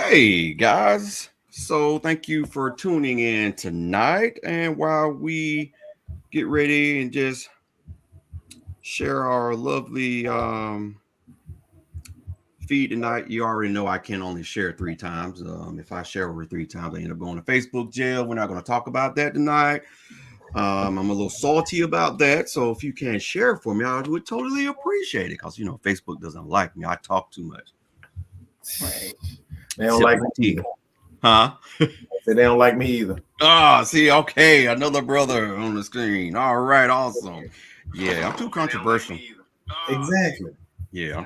Hey guys, so thank you for tuning in tonight. And while we get ready and just share our lovely feed tonight, you already know I can only share three times. If I share over three times, I end up going to Facebook jail. We're not going to talk about that tonight. I'm a little salty about that. So if you can share for me, I would totally appreciate it because Facebook doesn't like me. I talk too much. Right. They don't Sip like my me tea. either. Huh? They don't like me either. See, okay, another brother on the screen. All right, awesome. Yeah, I'm too controversial. Exactly. Yeah,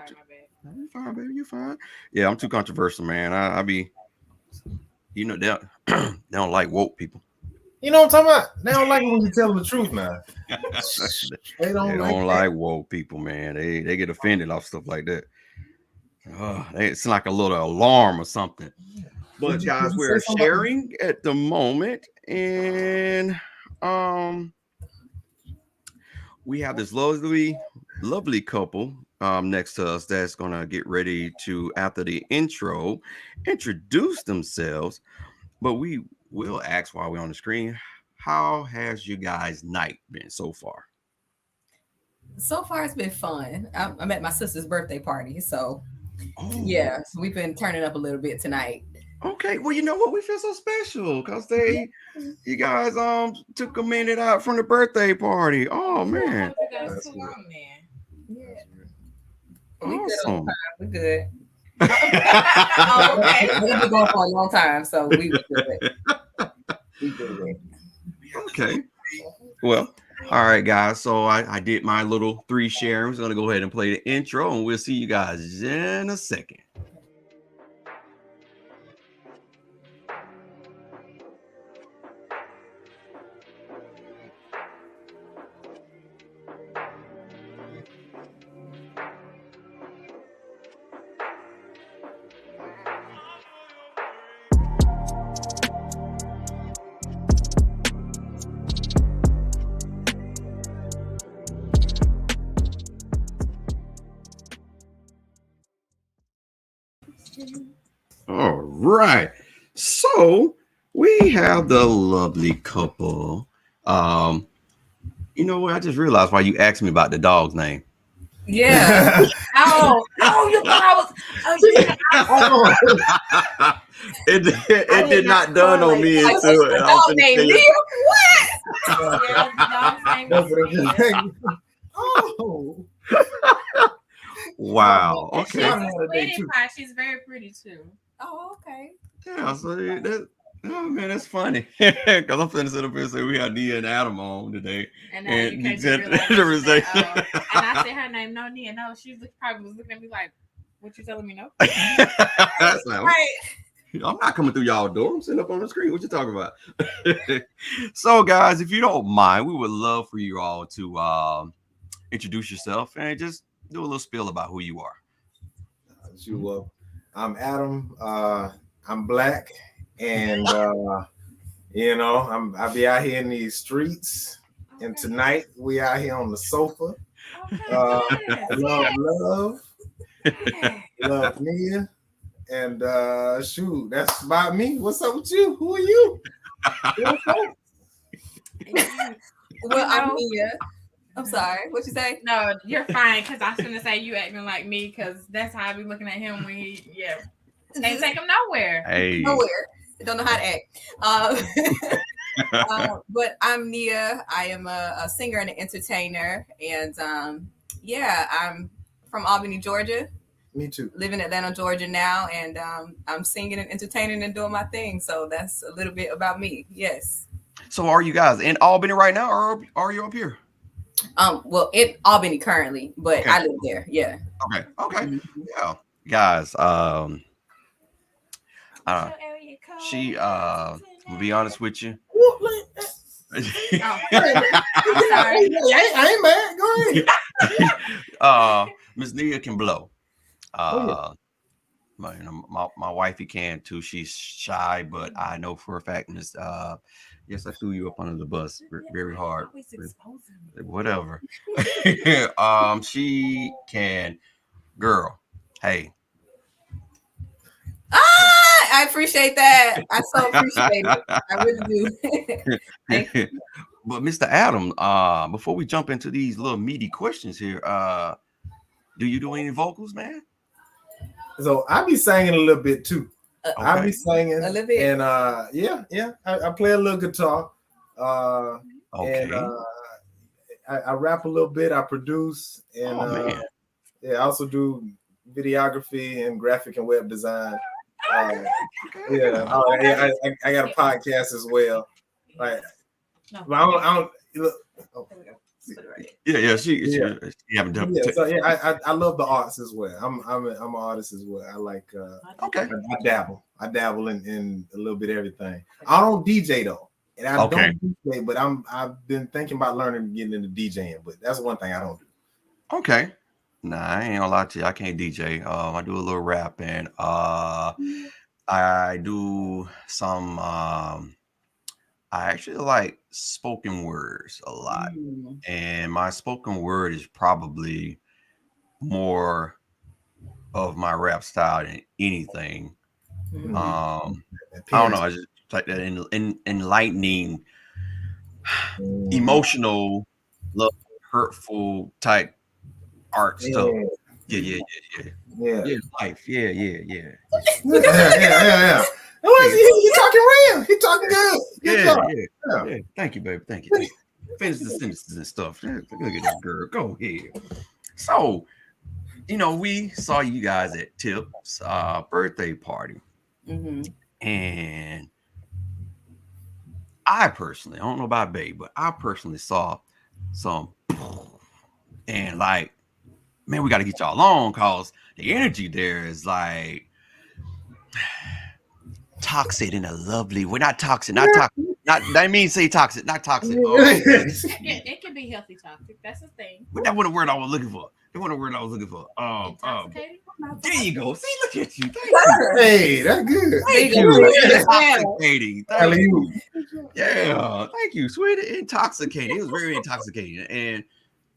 you fine, baby, you fine. Yeah, I'm too controversial, man. I be, they they don't like woke people. You know what I'm talking about? They don't like it when you tell them the truth now. They don't They like don't that. like woke people, man. They get offended off stuff like that. It's like a little alarm or something. But guys, Did you say we're something about sharing at the moment, and um. we have this lovely couple next to us that's gonna get ready to, after the intro, introduce themselves. But we will ask while we're on the screen, how has you guys' night been so far? So far, it's been fun. I'm at my sister's birthday party, so Oh, yeah, we've been turning up a little bit tonight. okay. Well, you know what? We feel so special because you guys took a minute out from the birthday party. Oh man, That's good. Yeah, we good on awesome. time. We good. Oh, okay. We've been going for a long time, so we good. We good. Okay. Well, all right, guys. So I did my little three sharing. I'm gonna go ahead and play the intro, and we'll see you guys in a second. All right. So we have the lovely couple. Um, you know what? I just realized why you asked me about the dog's name. Yeah. Oh, you thought I was. Oh, yeah. It did not dawn on me Like, until what's the dog named Nia? Oh, Wow. And Okay. she's a sweetie pie. She's very pretty too. Oh, okay. Yeah, so oh man, that's funny. Because I'm finna sit up here and say we had Nia and Adam on today. And now And you you came to said realize the that she said, realization. oh. And I said her name, no, Nia. No, probably was looking at me like, what you telling me, no? That's like, Right. I'm not coming through y'all door. I'm sitting up on the screen. What you talking about? So, guys, if you don't mind, we would love for you all to introduce yourself and just do a little spiel about who you are. I'm Adam. I'm black, and I'll be out here in these streets. Okay. And tonight we out here on the sofa. Okay. Love Nia, and shoot, that's about me. What's up with you? Who are you? Well, I'm Nia. I'm sorry. What you say? No, you're fine, because I was going to say you acting like me, because that's how I be looking at him when he, can't take him nowhere. Hey. Nowhere. Don't know how to act. But I'm Nia. I am a singer and an entertainer, and I'm from Albany, Georgia. Me too. Live in Atlanta, Georgia now, and I'm singing and entertaining and doing my thing. So that's a little bit about me. Yes. So, are you guys in Albany right now, or are you up here? Well, in Albany currently, but Okay. I live there. Yeah. Okay. Yeah, guys. She to be honest with you. Sorry. I ain't mad. Go ahead. Miss Nia can blow. My wifey can too. She's shy, but I know for a fact, Miss. Yes, I threw you up under the bus very hard. Whatever. She can, girl. Hey. I I appreciate that. I so appreciate it. I really do. Thank you. But Mr. Adam, before we jump into these little meaty questions here, do you do any vocals, man? So I be singing a little bit too. I be singing a little bit, and I play a little guitar. And I rap a little bit. I produce, and I also do videography and graphic and web design. I got a podcast as well. Like, but I don't look. Oh. She haven't done. I love the arts as well. I'm an artist as well. I like. I dabble in a little bit of everything. I don't DJ though, and I don't DJ, but I've been thinking about learning getting into DJing. But that's one thing I don't do. Okay. Nah, I ain't gonna lie to you. I can't DJ. I do a little rap and I do some. I actually like spoken words a lot, and my spoken word is probably more of my rap style than anything. I don't know. I just like that enlightening, emotional, love, hurtful type art stuff. Yeah. Life. Yeah. He talking real. He talking good. Yeah. Thank you, baby. Thank you. Finish the sentences and stuff. Look at this girl. Go ahead. So, we saw you guys at Tip's birthday party. And I personally, I don't know about Babe, but I personally saw some, and like, man, we got to get y'all on because the energy there is like toxic in a lovely way. Not toxic, not toxic. Not that means say toxic, not toxic. It can be healthy toxic. That's the thing. But that wasn't the word I was looking for. There you go. See, look at you. Thank you. Hey, that's good. Thank you. Intoxicating. Thank you. Yeah. Thank you. Sweet. Intoxicating. It was very intoxicating. And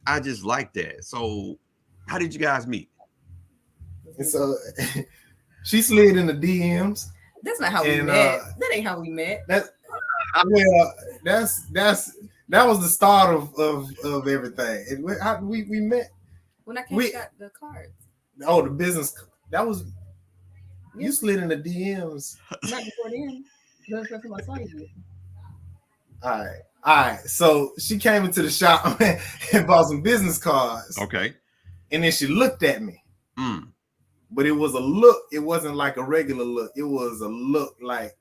I just like that. So how did you guys meet? And so she slid in the DMs. That's not how we met. That ain't how we met. That was the start of everything. We met. When I came, got the cards. Oh, the business. That was you slid in the DMs. Not before then. That's the first time I saw you. All right. So she came into the shop and bought some business cards. Okay. And then she looked at me. But it was a look. It wasn't like a regular look. It was a look like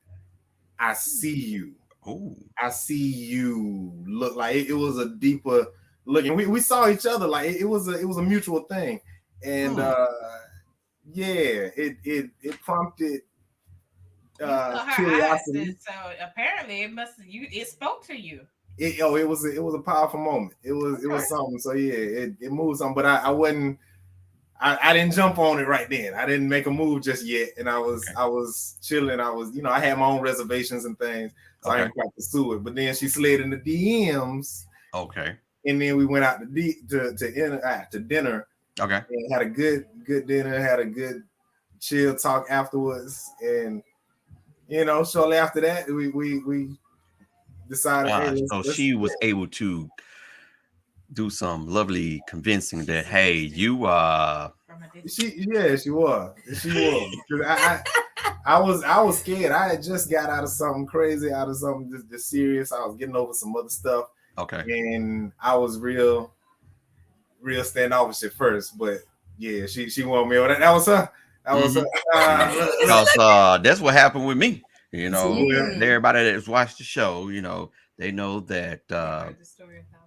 I see you. Oh, I see you. Look like it was a deeper look, and we saw each other like it was a mutual thing, and it prompted curiosity. So apparently it spoke to you. It was a powerful moment. It was something. So it moved something, but I wasn't. I didn't jump on it right then. I didn't make a move just yet, and I was chilling. I was, I had my own reservations and things, so I didn't quite pursue it. But then she slid in the DMs. Okay. And then we went out to dinner. Okay. And had a good dinner. Had a good chill talk afterwards, and shortly after that, we decided. So she was able to do some lovely convincing that you she was I was scared. I had just got out of something crazy, out of something just serious. I was getting over some other stuff, and I was real standoffish at first, but she wanted me over that was her because that's what happened with me, everybody that's watched the show, they know that the story 1,000 times.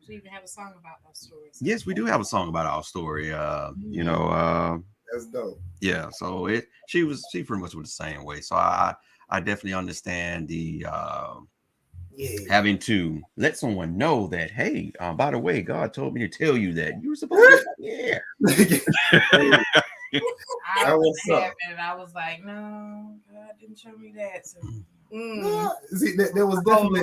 We even have a song about our stories. Yes, we do have a song about our story. That's dope. Yeah, so she pretty much was the same way. So I definitely understand the having to let someone know that, hey, by the way, God told me to tell you that you were supposed to. I was like, no, God didn't show me that. So. See, there was definitely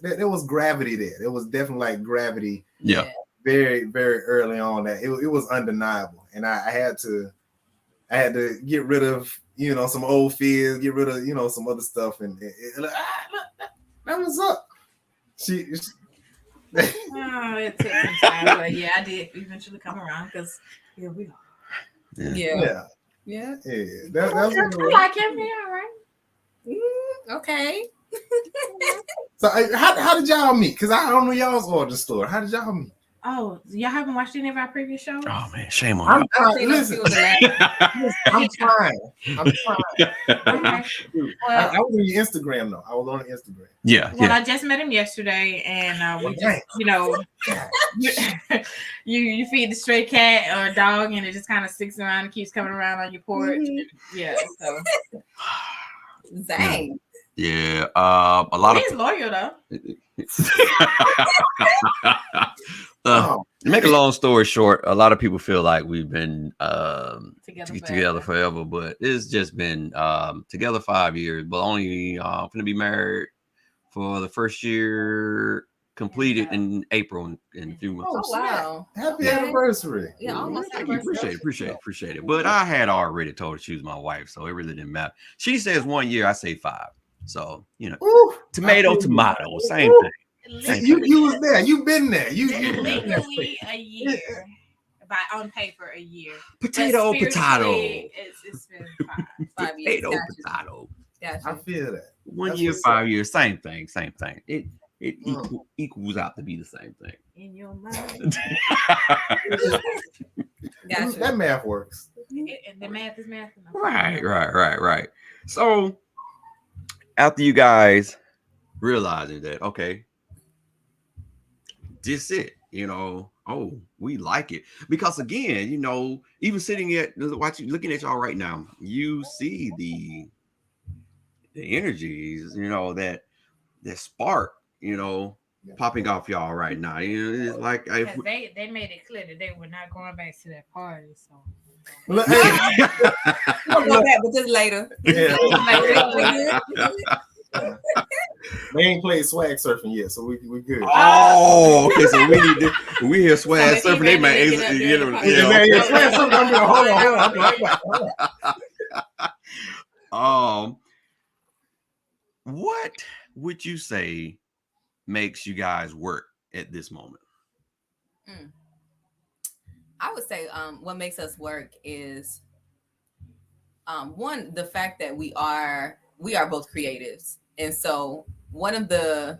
there was gravity there. There was definitely like gravity. Yeah. Very, very early on that it was undeniable, and I had to I had to get rid of, some old fears, get rid of, some other stuff, and look, that was up. She Oh, it took some time, but yeah, I did eventually come around because here we are. Yeah. That's I like him. Yeah, all right. Okay. So how did y'all meet? Because I don't know y'all's origin story. How did y'all meet? Oh, y'all haven't watched any of our previous shows? Oh man, shame on you. Listen, I'm trying. Okay. I was on your Instagram though. I was on Instagram. Yeah. Well, I just met him yesterday, and we just, you feed the stray cat or a dog, and it just kind of sticks around and keeps coming around on your porch. Mm-hmm. Yeah. So. Dang. Yeah. A lot He's loyal though. Make a long story short, a lot of people feel like we've been together forever, but it's just been together 5 years, but only going to be married for the first year completed in April in a few months. Oh wow! Happy anniversary! Yeah, almost anniversary. Appreciate it. But I had already told her she was my wife, so it really didn't matter. She says 1 year, I say 5. So tomato, same thing. You was there. You've been there. You legally a year. On paper, a year. Potato. It's been 5 years. Potato. Gotcha. I feel that. 1 year, 5 years, same thing. It equals out to be the same thing. In your mind. Gotcha. That math works. And the math is math. Right. So after you guys realizing that, okay, this it, we like it. Because again, even sitting at looking at y'all right now, you see the energies, that spark, popping off y'all right now. It's like they made it clear that they were not going back to that party. So we'll go back, but just later. Yeah. They ain't played swag surfing yet, so we good. Oh, okay. So we hear swag surfing. They might swag surfing. Hold on. What would you say makes you guys work at this moment? I would say what makes us work is one, the fact that we are both creatives. And so one of the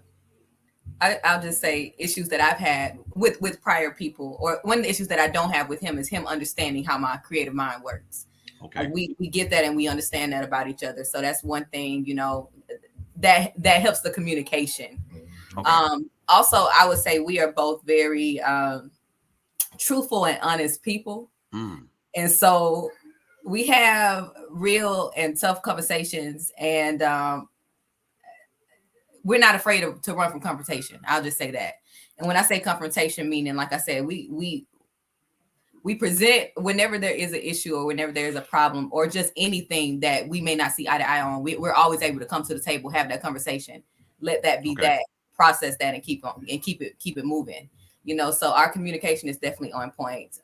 I'll just say issues that I've had with prior people, or one of the issues that I don't have with him, is him understanding how my creative mind works. Okay. We get that and we understand that about each other. So that's one thing, that helps the communication. Okay. Also, I would say we are both very truthful and honest people. And so we have real and tough conversations, and we're not afraid to run from confrontation. I'll just say that. And when I say confrontation, meaning, like I said, we present whenever there is an issue or whenever there is a problem or just anything that we may not see eye to eye on. We're always able to come to the table, have that conversation, let that be that, process that, and keep it moving. So our communication is definitely on point.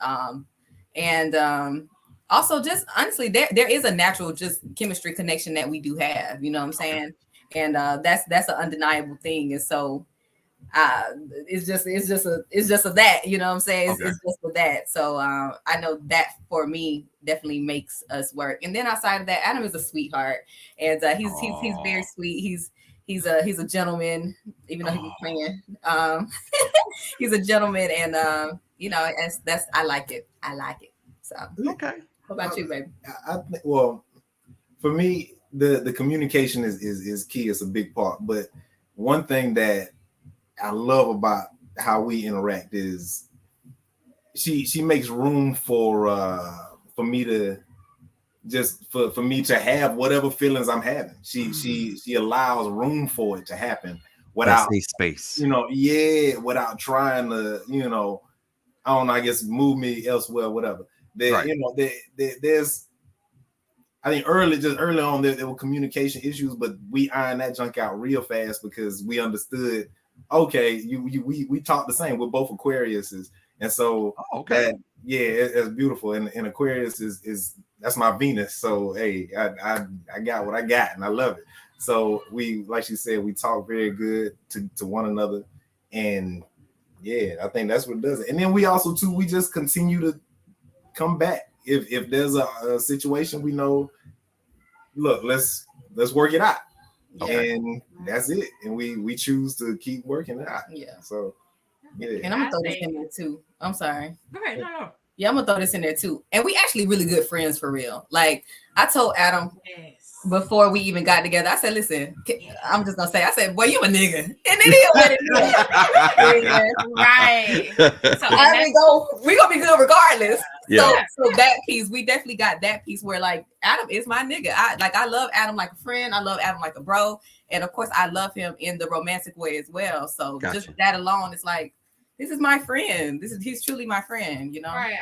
Also, just honestly, there is a natural just chemistry connection that we do have. You know what I'm saying? And that's an undeniable thing. And so it's just a that, you know what I'm saying? It's just for that. So I know that for me definitely makes us work. And then outside of that, Adam is a sweetheart, and he's very sweet. He's a gentleman, even though he was playing. He's a gentleman, and that's I like it. So okay. What about you, baby? I think, well, for me, the communication is key. It's a big part. But one thing that I love about how we interact is she makes room for me to just for me to have whatever feelings I'm having. She allows room for it to happen without space. Without trying to, I don't know, I guess move me elsewhere, whatever. There's I think early on there were communication issues, but we ironed that junk out real fast because we understood, okay, we talk the same. We're both Aquariuses, And so okay. it's beautiful. And Aquarius is that's my Venus. So hey, I got what I got, and I love it. So we, like she said, we talk very good to one another, and yeah, I think that's what does it. And then we also too, we just continue to come back if there's a situation we know. Look, let's work it out, and that's it. And we choose to keep working it out. Yeah. So yeah. And I'm gonna throw this in there too. I'm sorry. Go ahead, no. Yeah, I'm gonna throw this in there too. And we actually really good friends for real. Like I told Adam before we even got together, I said, listen, I'm just gonna say, I said, boy, you a nigga. And it is what it is. Right. So we gonna be good regardless. Yeah. So that piece, we definitely got that piece where like Adam is my nigga. I love Adam like a friend. I love Adam like a bro. And of course I love him in the romantic way as well. So just that alone, it's like, this is my friend. He's truly my friend, you know. Right.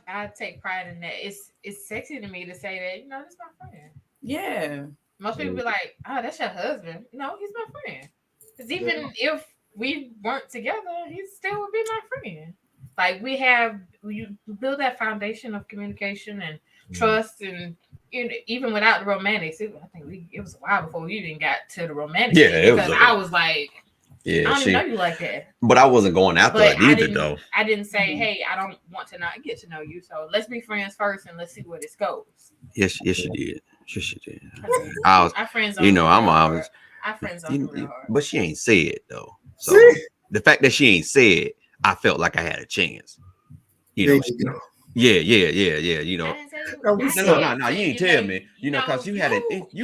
I take pride in that. It's sexy to me to say that, this is my friend. Yeah. Most people be like, oh, that's your husband. No, he's my friend. Because even if we weren't together, he still would be my friend. Like you build that foundation of communication and trust, and even without the romantics, it was a while before we even got to the romantics. Yeah, because I was like, yeah, I don't even know you like that. But I wasn't going after it either, though. I didn't say, hey, I don't want to not get to know you, so let's be friends first and let's see where this goes. Yes, you did. Yes, you did. Our friends, I'm always. Our friends are real hard. But she ain't said it though. So the fact that she ain't said, I felt like I had a chance. Yeah. You ain't tell me. Because you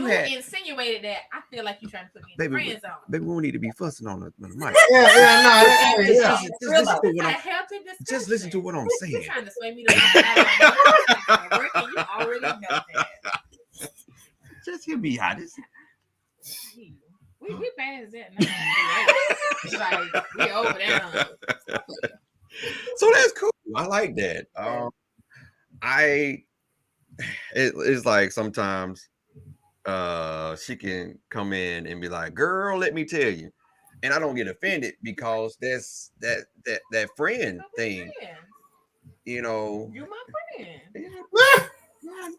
insinuated that. I feel like you trying to put me in the friend zone. Baby, we don't need to be fussing on the mic. Just listen to what I'm saying. You're trying to sway me to you already know that. Just hear me out. We past that now. Like, we over there. So that's cool. I like that. It's like sometimes she can come in and be like, girl, let me tell you. And I don't get offended because that's that friend thing. You're my friend.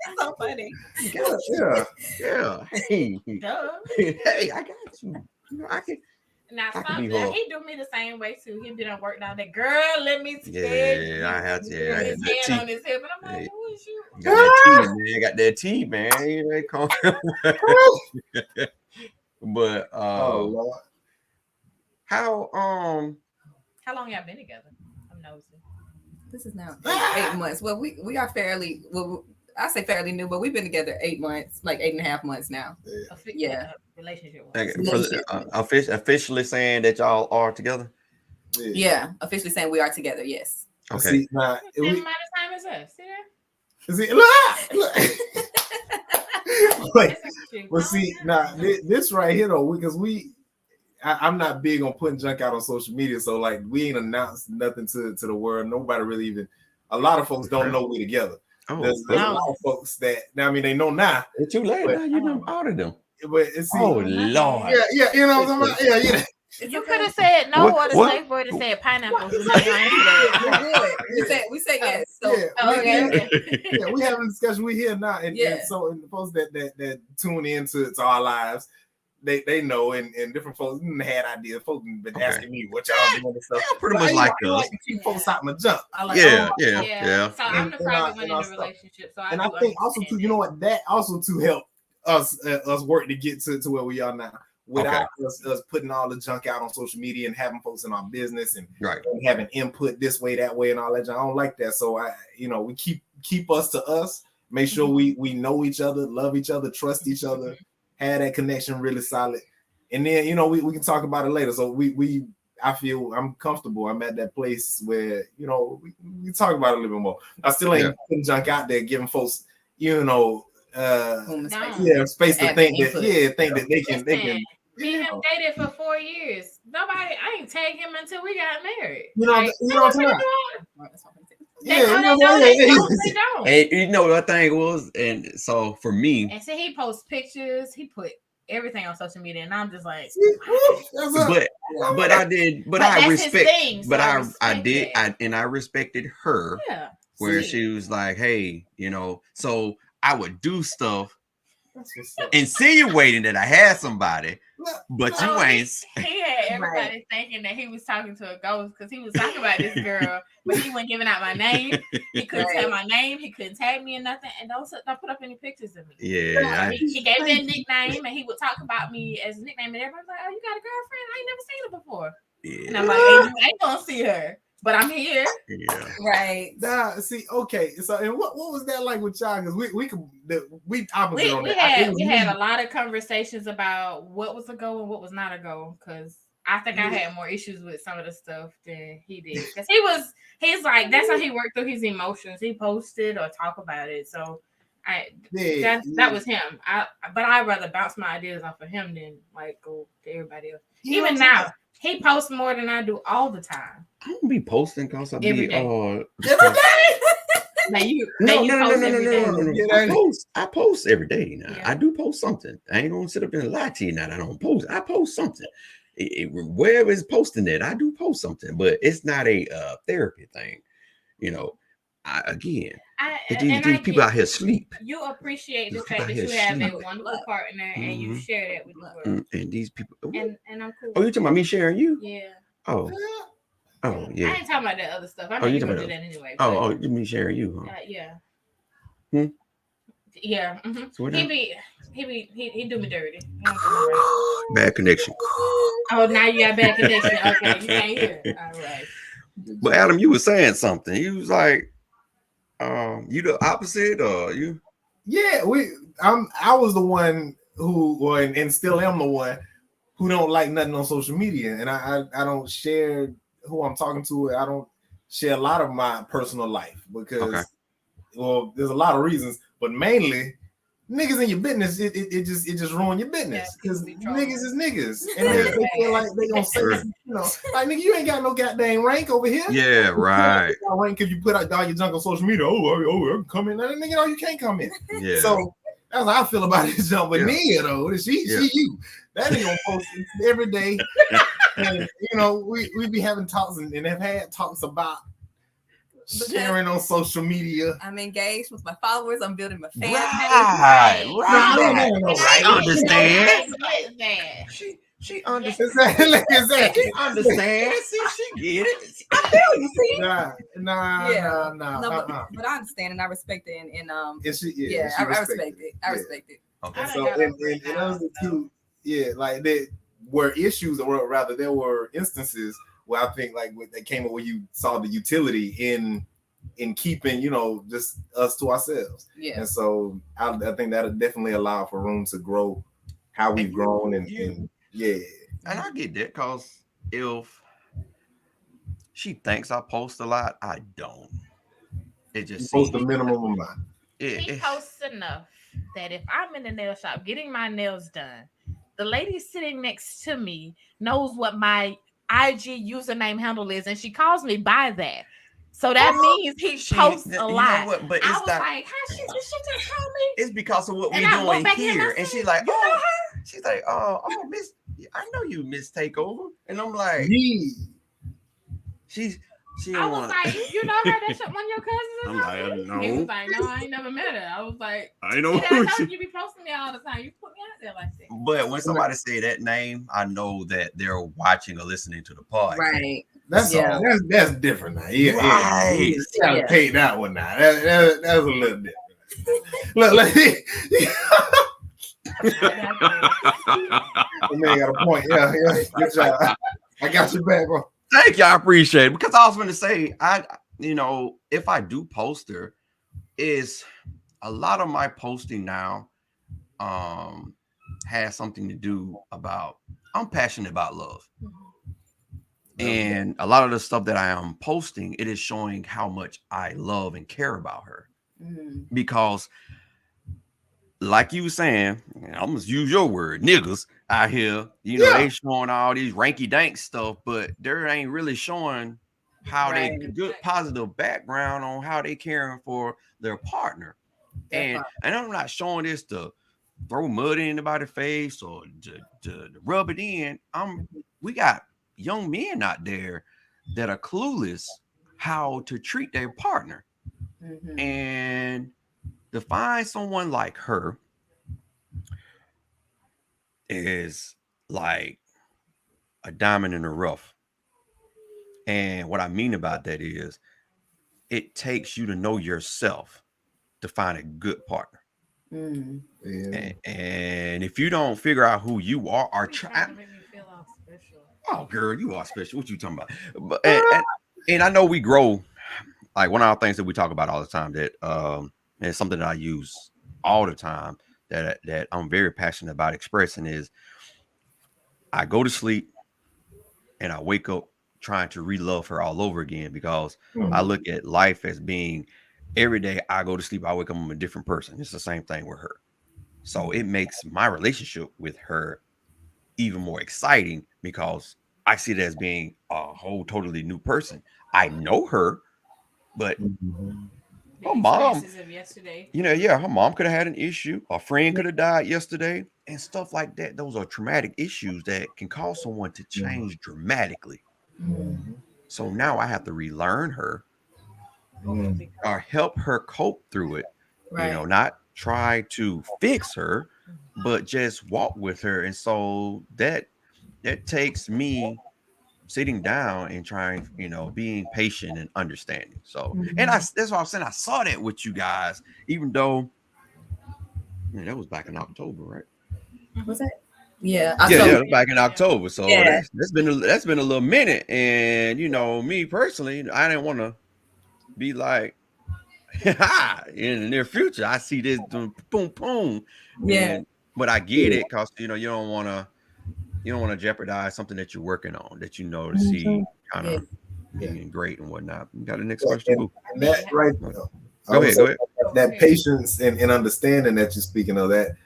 That's so funny. Yeah. Hey, I got you. I can. Now, he do me the same way too. He done work down there. Girl, let me tell you. Yeah, I had to. His hand on his hip, and I'm like, who is you? Got that tea, man. They call But Lord. How long y'all been together? I'm nosy. This is now 8 months. Well, we are fairly I say fairly new, but we've been together 8 months, like 8.5 months now. Yeah. Relationship. Officially saying that y'all are together? Yeah, officially saying we are together, yes. Okay. See, now, Same amount of time as us. See that? See, look. But see, now this right here though, because I'm not big on putting junk out on social media, so like we ain't announced nothing to the world. Nobody really even. A lot of folks don't know we together. There's a lot of folks that they know now. It's too late now. You done outed them. But it's Lord. Yeah, you know what I'm talking about? Yeah. You could have said no, or the safe word to say pineapples. We said yes. So yeah, we having a discussion. We here now, and so the folks that tune into our lives, they know, and different folks had ideas. Folks been asking me what y'all doing and stuff. Yeah, pretty much like us. Like to keep folks out my jump. I like, yeah. So I'm the private one in the relationship. So I think also too, you know what, that also to help us work to get to where we are now. Without us putting all the junk out on social media and having folks in our business and having input this way, that way, and all that. I don't like that. So we keep us to us. Make sure we know each other, love each other, trust each other, have that connection really solid. And then we can talk about it later. So I feel I'm comfortable. I'm at that place where we talk about it a little bit more. I still ain't putting junk out there, giving folks space to think that they can. Me and him dated for 4 years. I ain't tag him until we got married. You know what I'm talking about? They don't. And you know what thing was, and so for me, and so he posts pictures. He put everything on social media, and I'm just like, but I did, but I that's respect, his thing, so but I I respect did, that. I respected her Yeah. where See. she was like, hey, so I would do stuff That's what's up. insinuating that I had somebody, but So you ain't. he had everybody thinking that he was talking to a ghost because he was talking about this girl, but he wasn't giving out my name. He couldn't tell my name. He couldn't tag me or nothing, and don't put up any pictures of me. Yeah, he gave me a nickname, and he would talk about me as a nickname, and everybody's like, "Oh, you got a girlfriend? I ain't never seen her before." yeah. And I'm like, "Hey, you ain't gonna see her, but I'm here." Yeah. Right. Nah, see, okay. So, and what was that like with y'all? Because we opposite on We that. we had a lot of conversations about what was a go and what was not a go, because I think I had more issues with some of the stuff than he did. Because he's like, that's how he worked through his emotions. He posted or talk about it. So that was him. But I'd rather bounce my ideas off of him than like go to everybody else. Even now, he posts more than I do all the time. I don't be posting because I be every day. No. I post every day now. Yeah. I do post something. I ain't gonna sit up and lie to you now. I don't post. I post something. Wherever it's posting it, I do post something, but it's not a therapy thing. These people out here sleep. You appreciate the fact that you have a wonderful partner and you share that with the world. And these people, and I'm cool. Oh, you talking about me sharing you? Yeah. Oh yeah. I ain't talking about that other stuff. I know you're gonna do that anyway. Oh, you mean sharing you? Huh? Yeah. Hmm? Yeah. Mm-hmm. So He do me dirty. Bad connection. Oh, now you got bad connection. Okay, you can't hear. All right. But Adam, you were saying something. You was like, you the opposite, or you? Yeah, I was the one who, and still am the one who don't like nothing on social media, and I don't share who I'm talking to. I don't share a lot of my personal life because, well, there's a lot of reasons, but mainly niggas in your business. It just ruin your business because niggas is niggas, and they feel like they gonna say, like nigga, you ain't got no goddamn rank over here. Yeah, right. Rank if you put out all your junk on social media. I can come in. Nigga, you can't come in. Yeah. So that's how I feel about this jump. But Nia though, she you. That nigga gonna post every day. And we be having talks and have had talks about sharing on social media. I'm engaged with my followers. I'm building my fan Right. I understand. She understands. Exactly. She understands. She get it. I feel you. See? Nah. But I understand and I respect it. And I respect it. I respect it. Okay. So and those are two. Yeah, like there were issues, or rather, there were instances where I think like they came up where you saw the utility in keeping, just us to ourselves. Yeah. And so I think that'll definitely allow for room to grow how we've grown and yeah. And I get that because if she thinks I post a lot, I don't. It just post the minimum amount. He posts enough that if I'm in the nail shop getting my nails done, the lady sitting next to me knows what my IG username handle is, and she calls me by that. So that means he posts a lot. What, but I was like, how she just call me? It's because of what we're doing here. And she's like, she's like, oh, Miss, I know you, Miss Takeover. And I'm like, I was like, you know her? That's one of your cousins or something? I'm like, no. He was like, no, I ain't never met her. I was like, I know. I told you be posting me all the time. You put me out there like that. But when somebody say that name, I know that they're watching or listening to the podcast. Right. That's different now. Yeah, right. You gotta take that one now. That's a little different. Look, man got a point. Yeah. Good job. I got your back, bro. Thank you. I appreciate it. Because I was going to say, if I do post her, is a lot of my posting now has something to do about, I'm passionate about love. And a lot of the stuff that I am posting, it is showing how much I love and care about her. Because like you were saying, I'm gonna use your word, niggas out here, they showing all these ranky dank stuff, but they ain't really showing how they good positive background on how they caring for their partner. And I'm not showing this to throw mud in anybody's face or to rub it in. We got young men out there that are clueless how to treat their partner. And to find someone like her is like a diamond in the rough. And what I mean about that is it takes you to know yourself to find a good partner. And if you don't figure out who you are, oh girl, you are special. What you talking about? But and I know we grow. Like one of our things that we talk about all the time that and it's something that I use all the time that I'm very passionate about expressing is I go to sleep and I wake up trying to re-love her all over again because I look at life as being every day I go to sleep, I wake up, I'm a different person. It's the same thing with her. So it makes my relationship with her even more exciting because I see it as being a whole totally new person. I know her, but her mom, her mom could have had an issue. A friend could have died yesterday and stuff like that. Those are traumatic issues that can cause someone to change dramatically. So now I have to relearn her or help her cope through it. Not try to fix her, but just walk with her. And so that takes me sitting down and trying, being patient and understanding. So, and that's what I'm saying. I saw that with you guys, even though that was back in October, right? Was that? Yeah, yeah, back in October. So that's been a little minute. And me personally, I didn't want to be like, in the near future, I see this boom, boom. But I get it because you don't want to jeopardize something that you're working on that to see kind of being great and whatnot. You got the next question. And that right now, go ahead. That patience and understanding that you're speaking of, that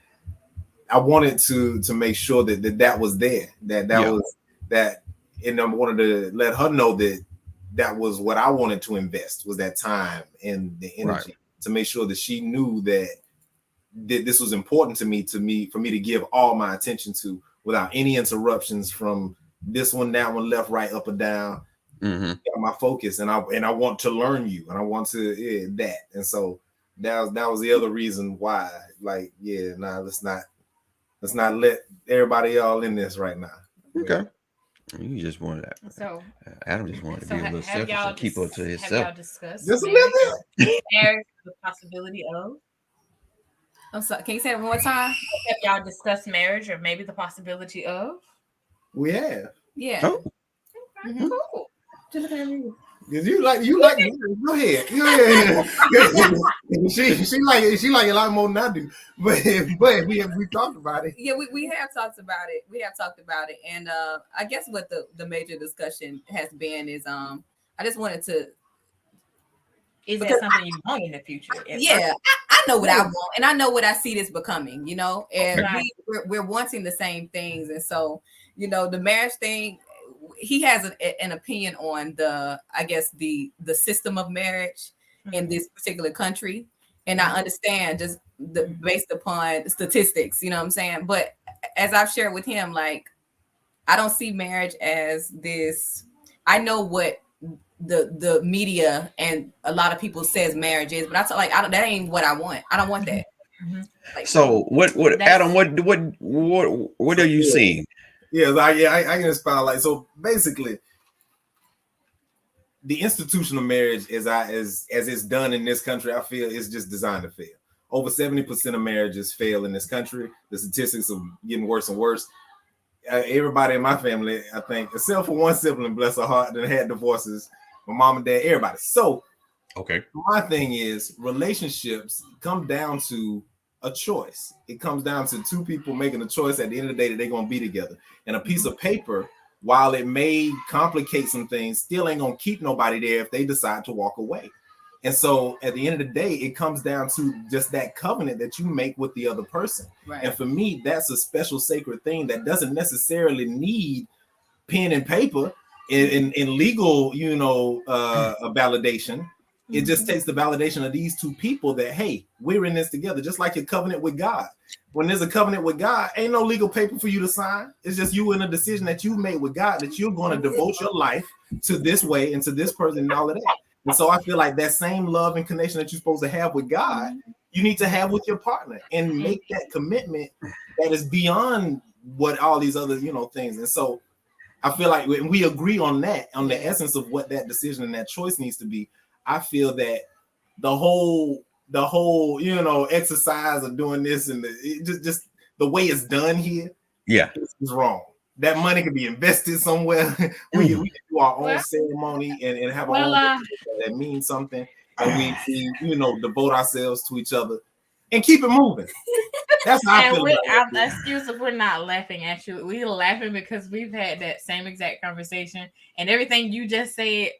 I wanted to make sure that was there. That was that, and I wanted to let her know that was what I wanted to invest, was that time and the energy to make sure that she knew that this was important to me for me to give all my attention to without any interruptions from this one, that one, left, right, up or down. My focus, and I want to learn you, and I want to that. And so that was the other reason why, like, let's not let everybody all in this right now. Okay. You just wanted that. So Adam just wanted to be a little selfish and keep up to himself. Have y'all discussed just a little bit? There's the possibility of. I'm sorry. Can you say it one more time? Have y'all discussed marriage or maybe the possibility of? We have. Yeah. Oh. Cool. Cause you like go ahead. she like a lot more than I do. But we talked about it. Yeah, we have talked about it. And I guess what the major discussion has been is I just wanted to. Is that something you want in the future? Yeah, I know what I want, and I know what I see this becoming. And we're wanting the same things, and so the marriage thing. He has an opinion on the system of marriage in this particular country. And I understand just based upon statistics, you know what I'm saying? But as I've shared with him, like, I don't see marriage as this. I know what the media and a lot of people says marriage is, but that ain't what I want. I don't want that. Like, so what Adam, what are you seeing? I can inspire. Like, so basically, the institution of marriage, as it's done in this country, I feel is just designed to fail. Over 70% of marriages fail in this country. The statistics are getting worse and worse. Everybody in my family, I think, except for one sibling, bless her heart, that had divorces. My mom and dad, everybody. So, my thing is, relationships come down to a choice. It comes down to two people making a choice at the end of the day that they're going to be together. And a piece of paper, while it may complicate some things, still ain't going to keep nobody there if they decide to walk away. And so at the end of the day, it comes down to just that covenant that you make with the other person. Right. And for me, that's a special sacred thing that doesn't necessarily need pen and paper in legal, a validation. It just takes the validation of these two people that, hey, we're in this together, just like your covenant with God. when there's a covenant with God, ain't no legal paper for you to sign. It's just you in a decision that you made with God that you're going to devote your life to this way and to this person and all of that. And so I feel like that same love and connection that you're supposed to have with God, you need to have with your partner and make that commitment that is beyond what all these other, things. And so I feel like when we agree on that, on the essence of what that decision and that choice needs to be, I feel that the whole exercise of doing this and just the way it's done here is wrong. That money could be invested somewhere. we can do our own ceremony and have our own that means something, and we devote ourselves to each other and keep it moving. That's how I feel about it. Excuse if we're not laughing at you. We're laughing because we've had that same exact conversation, and everything you just said,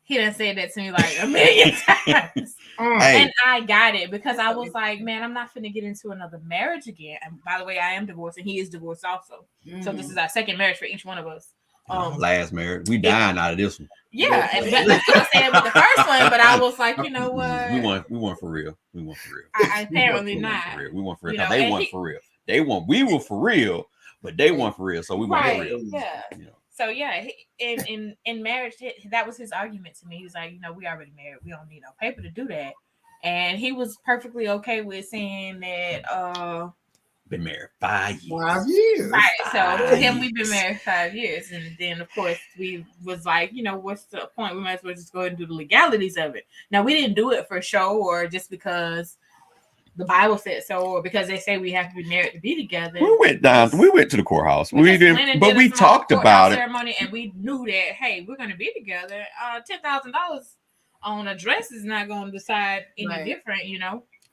he done said that to me like a million times. And I got it because I was like, man, I'm not finna get into another marriage again. And by the way, I am divorced and he is divorced also. So this is our second marriage for each one of us. Last marriage. We dying out of this one. Yeah, and I could have said it with the first one, but I was like, you know what? We weren't for real. Apparently not. We weren't for real. They weren't for real. We were for real, but they weren't for real. So we weren't for real. Yeah. So yeah, in marriage, that was his argument to me. He was like, we already married. We don't need no paper to do that. And he was perfectly okay with saying that been married 5 years. 5 years. Right. So to him, we've been married 5 years. And then of course we was like, what's the point? We might as well just go ahead and do the legalities of it. Now we didn't do it for show or just because the Bible said so, or because they say we have to be married to be together. We went to the courthouse. We didn't, but we talked about it. Ceremony, and we knew that, hey, we're going to be together. $10,000 on a dress is not going to decide any different,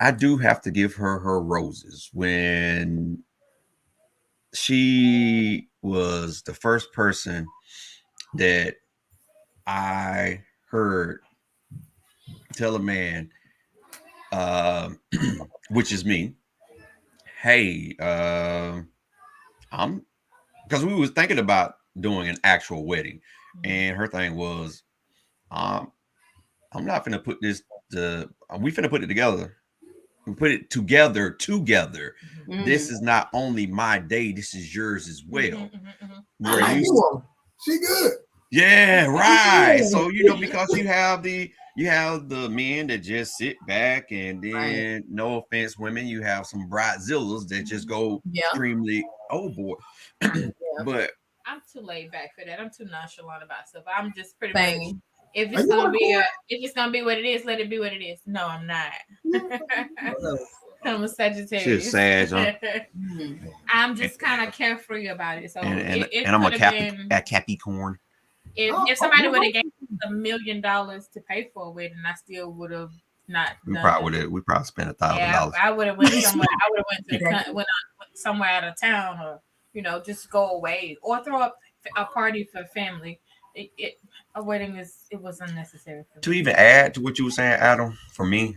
I do have to give her roses when she was the first person that I heard tell a man, which is me, hey, I'm, because we was thinking about doing an actual wedding, and her thing was, I'm not finna put this we finna put it together. We put it together. This is not only my day, this is yours as well. She good. Yeah, right. So because you have the men that just sit back, and then no offense, women, you have some bridezillas that just go extremely overboard. But I'm too laid back for that. I'm too nonchalant about stuff. I'm just pretty much, if it's gonna be what it is, let it be what it is. No, I'm not. I'm a Sagittarius. She's Sag, huh? I'm just kind of carefree about it. So and I'm a Capricorn. If somebody would have given $1 million to pay for a wedding, I still would have not. We probably spent $1,000. I would have went somewhere. I would have went somewhere out of town, or just go away, or throw up a party for family. A wedding it was unnecessary. To even add to what you were saying, Adam, for me,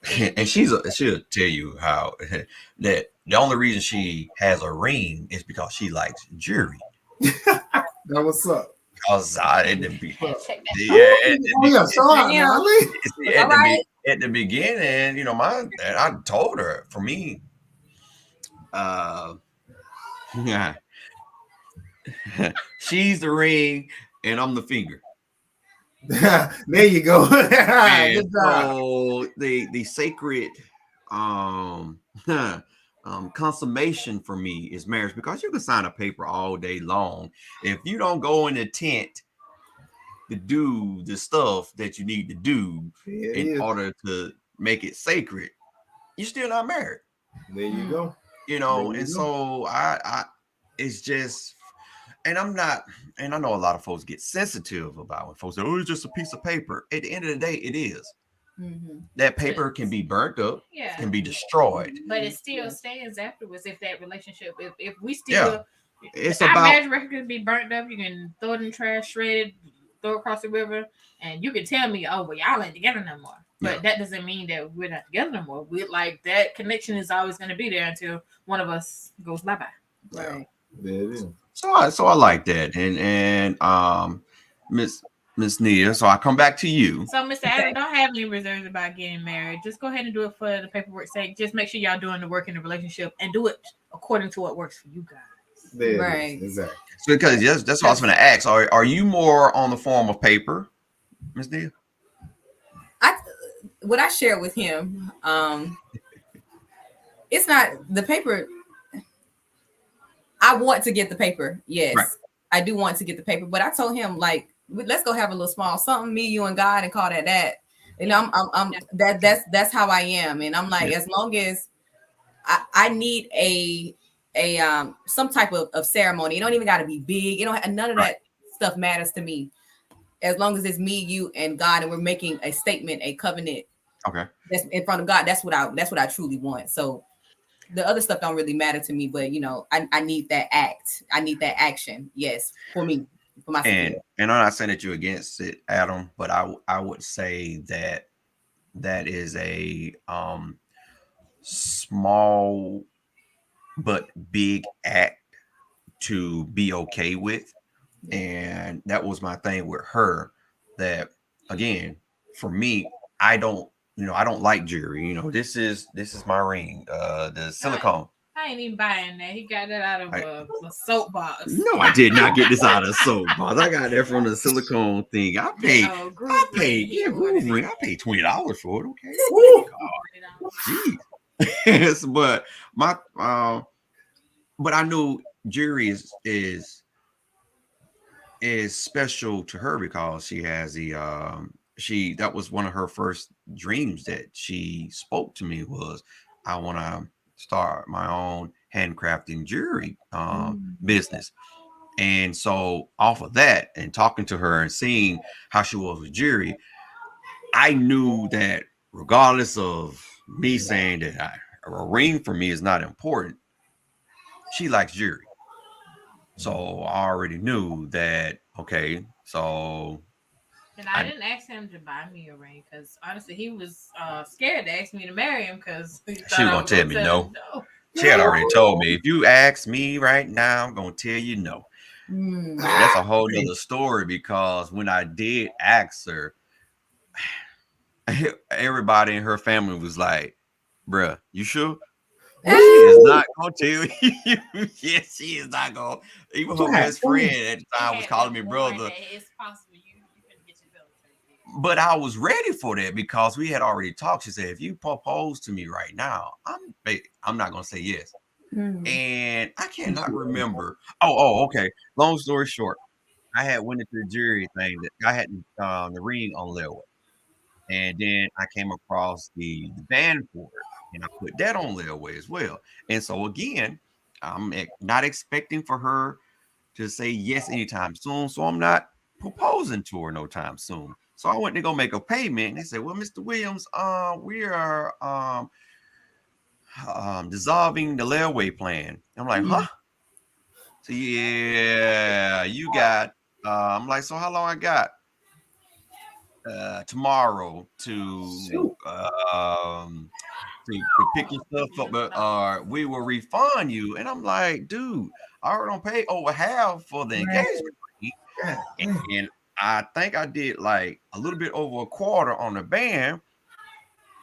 and she'll tell you how that the only reason she has a ring is because she likes jewelry. That what's up? Because at the beginning, I told her, for me, she's the ring and I'm the finger. There you go. Good job. So the sacred consummation for me is marriage, because you can sign a paper all day long. If you don't go in the tent to do the stuff that you need to do in order to make it sacred, you're still not married. There you go. So I it's just, and I'm not, and I know a lot of folks get sensitive about when folks say, oh, it's just a piece of paper. At the end of the day, it is. That paper can be burnt up, can be destroyed, but it still stands afterwards. If that relationship, if we still, it's our about marriage record can be burnt up. You can throw it in the trash, shredded, throw it across the river, and you can tell me, oh, well, y'all ain't together no more. But that doesn't mean that we're not together no more. We like that connection is always going to be there until one of us goes bye bye. Right. There it is. So I like that, and Miss Miss Nia. So I come back to you. So, Mr. Adam, don't have any reserves about getting married. Just go ahead and do it for the paperwork's sake. Just make sure y'all doing the work in the relationship and do it according to what works for you guys. Right. Exactly. So because that's what I was going to ask. Are you more on the form of paper, Miss Nia? What I share with him, it's not the paper. I want to get the paper. Yes, Right. I do want to get the paper. But I told him, like, let's go have a little small something, me, you, and God, and call that. And I'm that's how I am. And I'm like, as long as I need a some type of ceremony. It don't even got to be big. You know, none of that stuff matters to me. As long as it's me, you, and God, and we're making a statement, a covenant. Okay. That's in front of God. That's what I truly want. So the other stuff don't really matter to me, but I need that act. I need that action. Yes, for me, for my and I'm not saying that you're against it, Adam, but I would say that is a small but big act to be okay with. And that was my thing with her, that again, for me, I don't like jewelry. This is my ring, the silicone. I ain't even buying that. He got that out of a soapbox. No, I did not get this out of soapbox. I got that from the silicone thing. I paid groove ring. I paid $20 for it. Okay. Jeez. But but I knew jewelry is special to her because she has that was one of her first dreams that she spoke to me was, I want to start my own handcrafting jewelry business. And so off of that and talking to her and seeing how she was with jewelry, I knew that regardless of me saying that a ring for me is not important, she likes jewelry. So I already knew that, okay, so. And I didn't ask him to buy me a ring because honestly, he was scared to ask me to marry him because she was going to tell me no. She had already told me, if you ask me right now, I'm going to tell you no. That's a whole nother story because when I did ask her, everybody in her family was like, bruh, you sure? She is not gonna tell you. Yes, she is not gonna. Even her best friend at the time was calling me brother. It's possible you can get your bill. But I was ready for that because we had already talked. She said, if you propose to me right now, I'm not gonna say yes. And I cannot remember. Oh, okay. Long story short, I had went into the jewelry thing that I had the ring on layaway. And then I came across the band for it. And I put that on layaway as well. And so again, I'm not expecting for her to say yes anytime soon. So I'm not proposing to her no time soon. So I went to go make a payment. And they said, well, Mr. Williams, we are dissolving the layaway plan. I'm like, huh? So yeah, you got I'm like, so how long I got? Tomorrow to pick your stuff up, but we will refund you. And I'm like, dude, I already don't pay over half for the engagement ring. And I think I did like a little bit over a quarter on the band.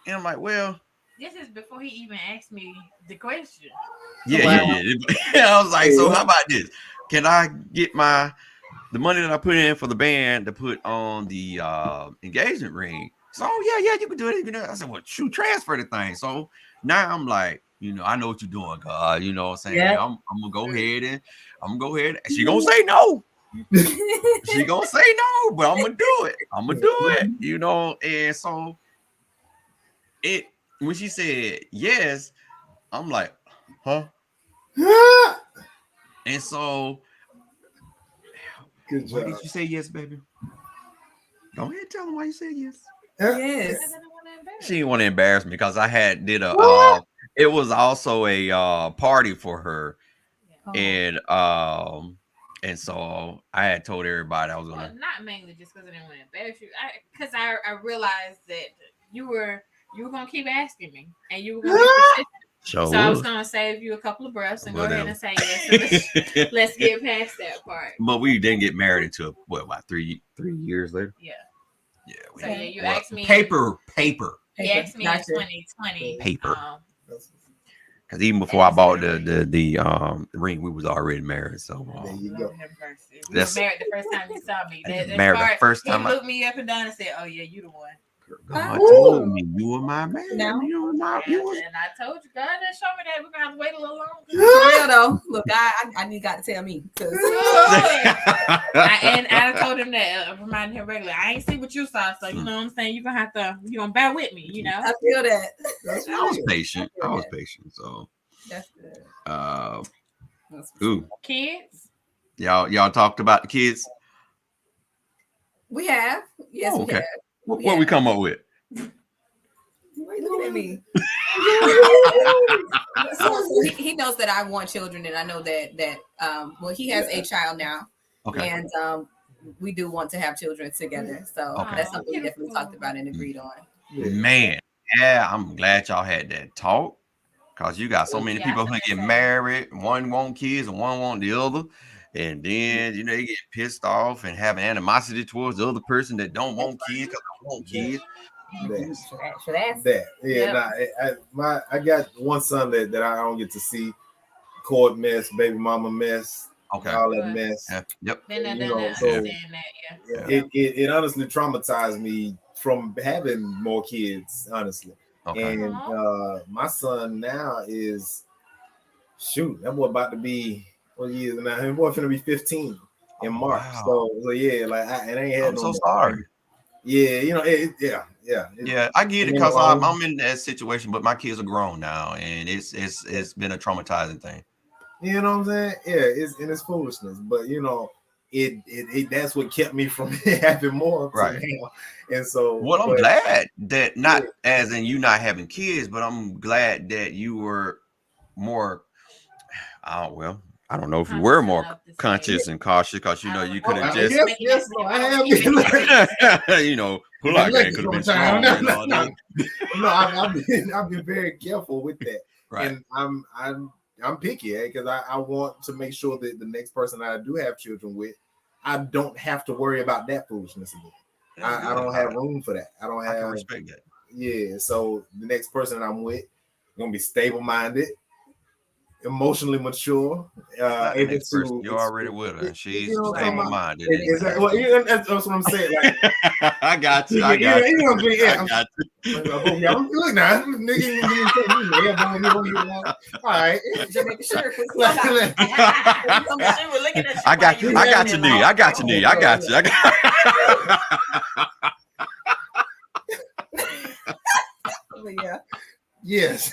And I'm like, well, this is before he even asked me the question. Yeah. I was like, so how about this? Can I get the money that I put in for the band to put on the engagement ring? So yeah, you can do it. I said, well, shoot, transfer the thing. So now I'm like, I know what you're doing, God. You know what I'm saying? Yeah. I'm gonna go ahead. She gonna say no. She gonna say no, but I'm gonna do it. And so when she said yes, I'm like, huh? And so good job. Why did you say yes, baby? Go ahead and tell them why you said yes. Yes. She didn't want to embarrass me because I did a it was also a party for her. And so I had told everybody I was gonna not mainly just because I didn't want to embarrass you. Because I realized that you were gonna keep asking me and you were gonna be persistent. Sure So I was was. gonna save you a couple of breaths and go Whatever. ahead and say yes. And let's get past that part. But we didn't get married until what, about 3 years later? Yeah. Yeah. So yeah, you well, asked me. paper. You asked me Gotcha. in 2020. Paper. Because even before I bought the ring, we was already married. So There you Lord go. have mercy. We were married the first time you saw me. married the first He time. looked me up and down and said, "Oh yeah, you the one." God told me you were my man. Now? You were my. You was. And I told you, God didn't show me that. We're gonna have to wait a little longer. For real though. Look, I need God to tell me. And I told him that, reminding him regularly. I ain't see what you saw, so you know what I'm saying. You gonna bear with me, you know. I feel that. I was patient. I was patient. So. That's good. Ooh. Kids. Y'all talked about the kids. We have. Yes, Oh, okay. we have. What we come up with? Why are you looking at me? He knows that I want children, and I know that well, he has a child now, Okay. and we do want to have children together. So that's something we definitely talked about and agreed on. Man, yeah, I'm glad y'all had that talk, because you got so many people who get married, one want kids and one want the other, and then they get pissed off and have animosity towards the other person that don't want kids because they want kids. I got one son that I don't get to see. Court mess, baby mama mess, okay, all that mess. Yep. It honestly traumatized me from having more kids, honestly. Okay. And my son now is that boy about to be what years now? His boy finna be 15 in March. Wow. So yeah, like it ain't had I'm so sorry. Yeah, Yeah, I get it, because I'm in that situation, but my kids are grown now, and it's been a traumatizing thing. You know what I'm saying? Yeah, it's foolishness, but it that's what kept me from having more. Right. And so, I'm glad that not as in you not having kids, but I'm glad that you were more. I don't know if you were more conscious and cautious, because you could have just. Yes, I have been. Polite could have been strong. No, I've been very careful with that, right. And I'm picky, because I want to make sure that the next person that I do have children with, I don't have to worry about that foolishness again. I don't have room for that. I can respect that. Yeah, so the next person I'm with gonna be stable-minded, emotionally mature, able to. You're already with her. She's stable-minded. That's what I'm saying. Like, I got you. I got you. I got you. Look now, nigga. All right, just making sure. I got you, Nia. I got you. Yeah. Yes.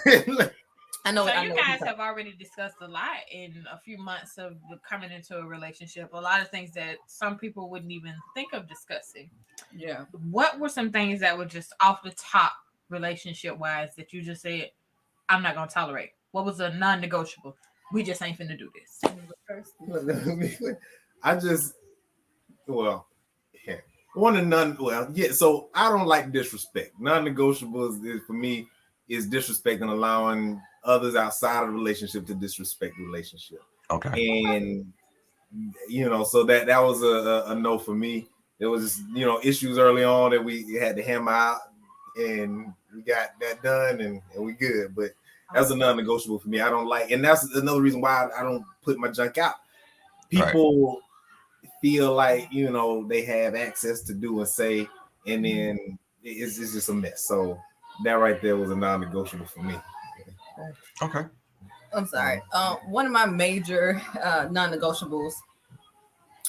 I know. So you guys have already discussed a lot in a few months of coming into a relationship. A lot of things that some people wouldn't even think of discussing. Yeah. What were some things that were just off the top relationship wise that you just said, I'm not gonna tolerate? What was a non-negotiable? We just ain't finna do this. So I don't like disrespect. Non-negotiables is for me is disrespect and allowing others outside of the relationship to disrespect the relationship. Okay. And so that was a no for me. There was issues early on that we had to hammer out, and we got that done, and we good. But that's a non-negotiable for me. I don't like, and that's another reason why I don't put my junk out. People feel like they have access to do and say, and then it's just a mess. So that right there was a non-negotiable for me. Okay. I'm sorry. One of my major non-negotiables.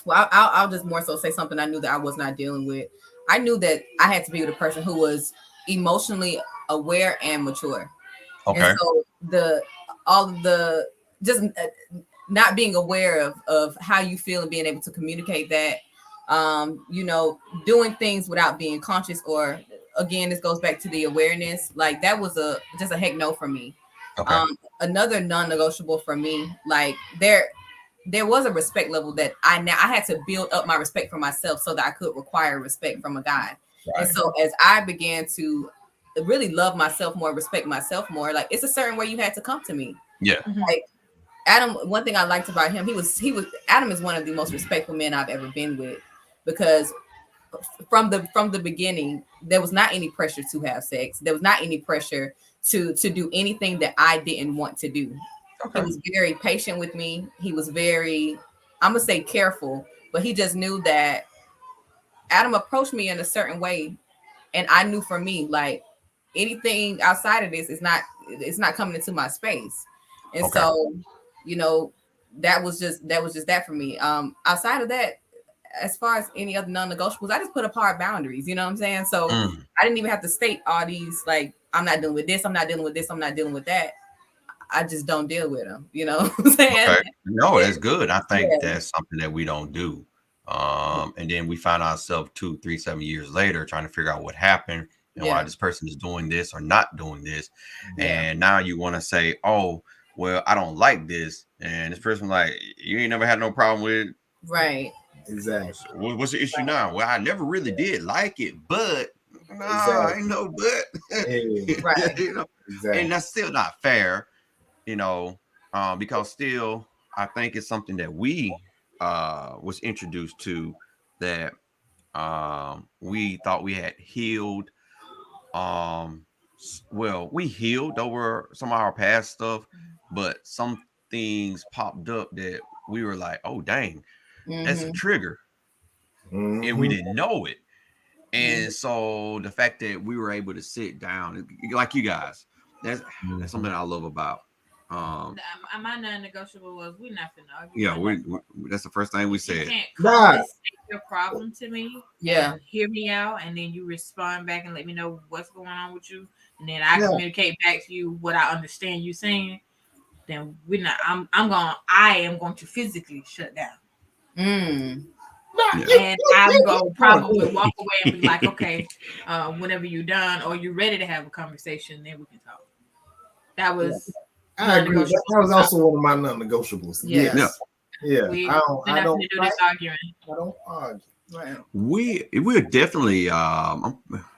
Well, I'll just more so say something I knew that I was not dealing with. I knew that I had to be with a person who was emotionally aware and mature. Okay. And so all of the just not being aware of how you feel and being able to communicate that, doing things without being conscious, or again, this goes back to the awareness. Like that was just a heck no for me. Okay. Another non-negotiable for me, like there was a respect level that I had to build up my respect for myself so that I could require respect from a guy. Right. And so as I began to really love myself more, respect myself more, like it's a certain way you had to come to me. Yeah. Like Adam, one thing I liked about him, he was Adam is one of the most respectful men I've ever been with, because from the beginning, there was not any pressure to have sex. There was not any pressure to do anything that I didn't want to do. Okay. He was very patient with me. He was very, I'm gonna say careful, but he just knew that Adam approached me in a certain way, and I knew for me, like anything outside of this is not, it's not coming into my space. And Okay. so, you know, that was just that for me. Outside of that, as far as any other non-negotiables, I just put up hard boundaries, you know what I'm saying? So I didn't even have to state all these, like, I'm not dealing with this, I'm not dealing with this, I'm not dealing with that. I just don't deal with them, you know what I'm saying? Okay. No, that's good. I think Yeah. that's something that we don't do. And then we find ourselves 2, 3, 7 years later trying to figure out what happened and why this person is doing this or not doing this. And now you want to say, oh, well, I don't like this. And this person like, you ain't never had no problem with it. Right. Exactly. So what's the issue now? Well, I never really did like it, but I ain't no but. Right. You know, Exactly. and that's still not fair, you know, because still I think it's something that we was introduced to, that we thought we had healed. Well, we healed over some of our past stuff, but some things popped up that we were like, oh dang, that's a trigger. And we didn't know it. And so the fact that we were able to sit down like you guys, that's something I love about. My non-negotiable was, we're not finna argue. Yeah, we that's the first thing we said. You can't come and state your problem to me. Yeah. Hear me out, and then you respond back and let me know what's going on with you, and then I communicate back to you what I understand you saying. Then we're not. I am going to physically shut down. And I'm going to probably walk away and be like, okay, whenever you're done or you're ready to have a conversation, then we can talk. That was. I agree. That was also one of my non-negotiables. Yes. Yeah. I don't do this arguing. I don't argue. Right. We're definitely the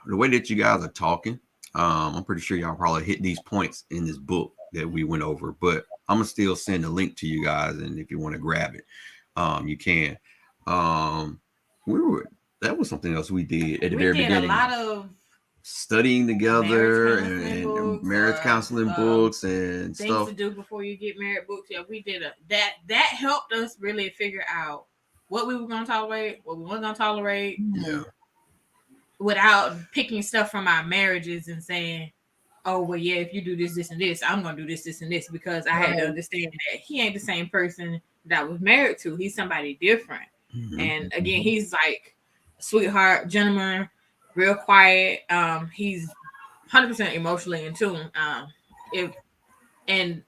way that you guys are talking. I'm pretty sure y'all probably hit these points in this book that we went over, but I'm gonna still send a link to you guys, and if you want to grab it, you can. That was something else we did at the very beginning. We did a lot of studying together and marriage counseling books and things stuff to do before you get married books. Yeah, we did that helped us really figure out what we were going to tolerate, what we weren't going to tolerate. Yeah. Without picking stuff from our marriages and saying, oh, well, yeah, if you do this, this, and this, I'm going to do this, this, and this, because I had to understand that he ain't the same person that I was married to. He's somebody different. And again, he's like a sweetheart, gentleman, real quiet. He's 100% emotionally in tune. And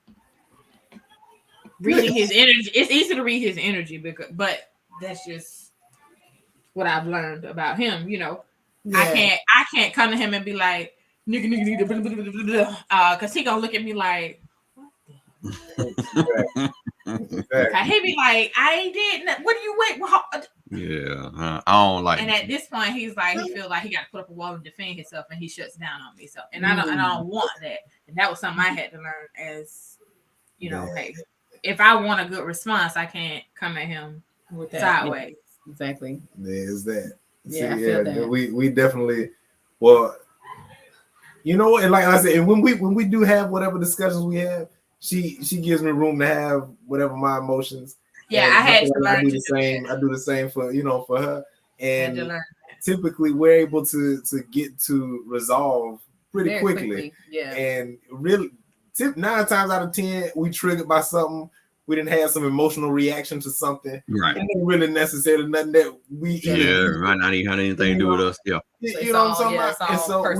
reading his energy, it's easy to read his energy, but that's just what I've learned about him. You know, I can't come to him and be like, nigga, because he gonna look at me like, what the? He be like, I didn't. What do you wait? Yeah, I don't like. And at this point, he's like, he feels like he got to put up a wall and defend himself, and he shuts down on me. So, and I don't want that. And that was something I had to learn as, you know, hey, if I want a good response, I can't come at him with that sideways. Yeah, exactly. There's that. Yeah, I feel that. We definitely. Well, you know, and like I said, and when we do have whatever discussions we have, she gives me room to have whatever my emotions. Yeah, I had to learn. I do the same. I do the same for her. And typically, we're able to get to resolve pretty quickly. Yeah. And really, 9 times out of 10, we triggered by something. We didn't have some emotional reaction to something. Right. It wasn't really necessarily nothing that we. Might not even have anything to do with us. Yeah. You know what I'm talking about? And so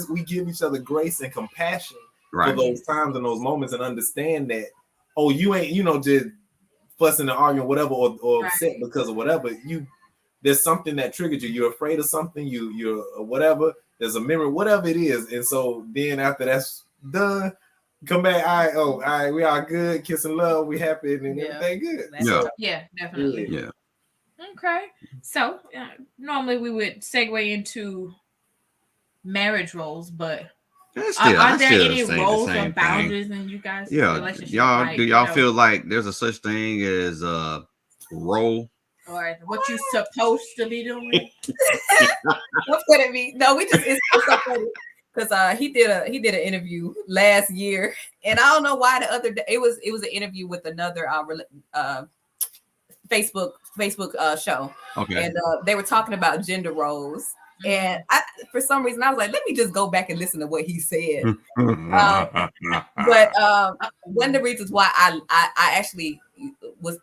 we give each other grace and compassion for those times and those moments, and understand that, oh, you ain't, just fussing and arguing, whatever, or upset because of whatever. There's something that triggered you. You're afraid of something. You're whatever. There's a memory, whatever it is. And so then after that's done, come back. All right, we are good. Kiss and love. We happy and everything good. Yeah, definitely. Yeah. Okay. So normally we would segue into marriage roles, but Still, are there still any saying the roles or same boundaries thing. in you guys' Yeah, relationship? y'all Like, do y'all feel like there's a such thing as a role? or what you supposed to be doing? Don't put at me. No, we just it's so funny because he did an interview last year, and I don't know why the other day it was an interview with another Facebook show, Okay. and they were talking about gender roles, and I for some reason I was like, let me just go back and listen to what he said. But one of the reasons why I actually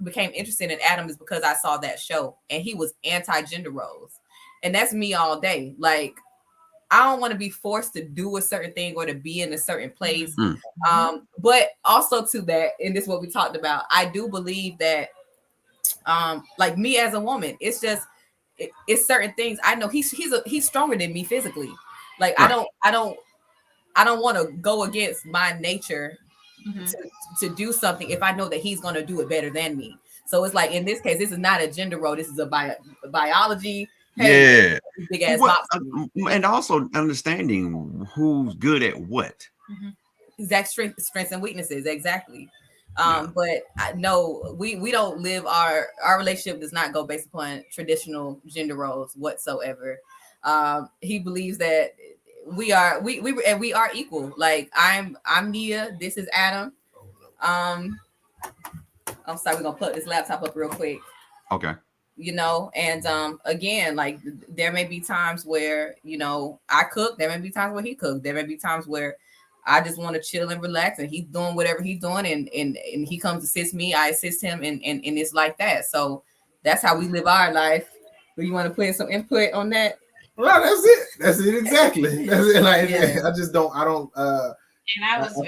became interested in Adam is because I saw that show, and he was anti-gender roles. And that's me all day. Like, I don't want to be forced to do a certain thing or to be in a certain place. But also to that, and this is what we talked about, I do believe that, like me as a woman, it's just, it's certain things. I know he's stronger than me physically. Like, right. I don't want to go against my nature to do something if I know that he's going to do it better than me. So it's like, in this case, this is not a gender role. This is a biology. Hey, big ass box. And also understanding who's good at what. Exact strengths and weaknesses. Exactly. But no, we don't live our relationship does not go based upon traditional gender roles whatsoever. He believes that we are equal. Like I'm Nia, this is Adam. I'm sorry, we're gonna put this laptop up real quick. Okay. You know, and again, like there may be times where, you know, I cook, there may be times where he cooks, there may be times where I just want to chill and relax, and he's doing whatever he's doing, and he comes to assist me, I assist him, and it's like that. So that's how we live our life. Do you want to put in some input on that? Well, that's it exactly. That's it. Like, yeah. I don't and I was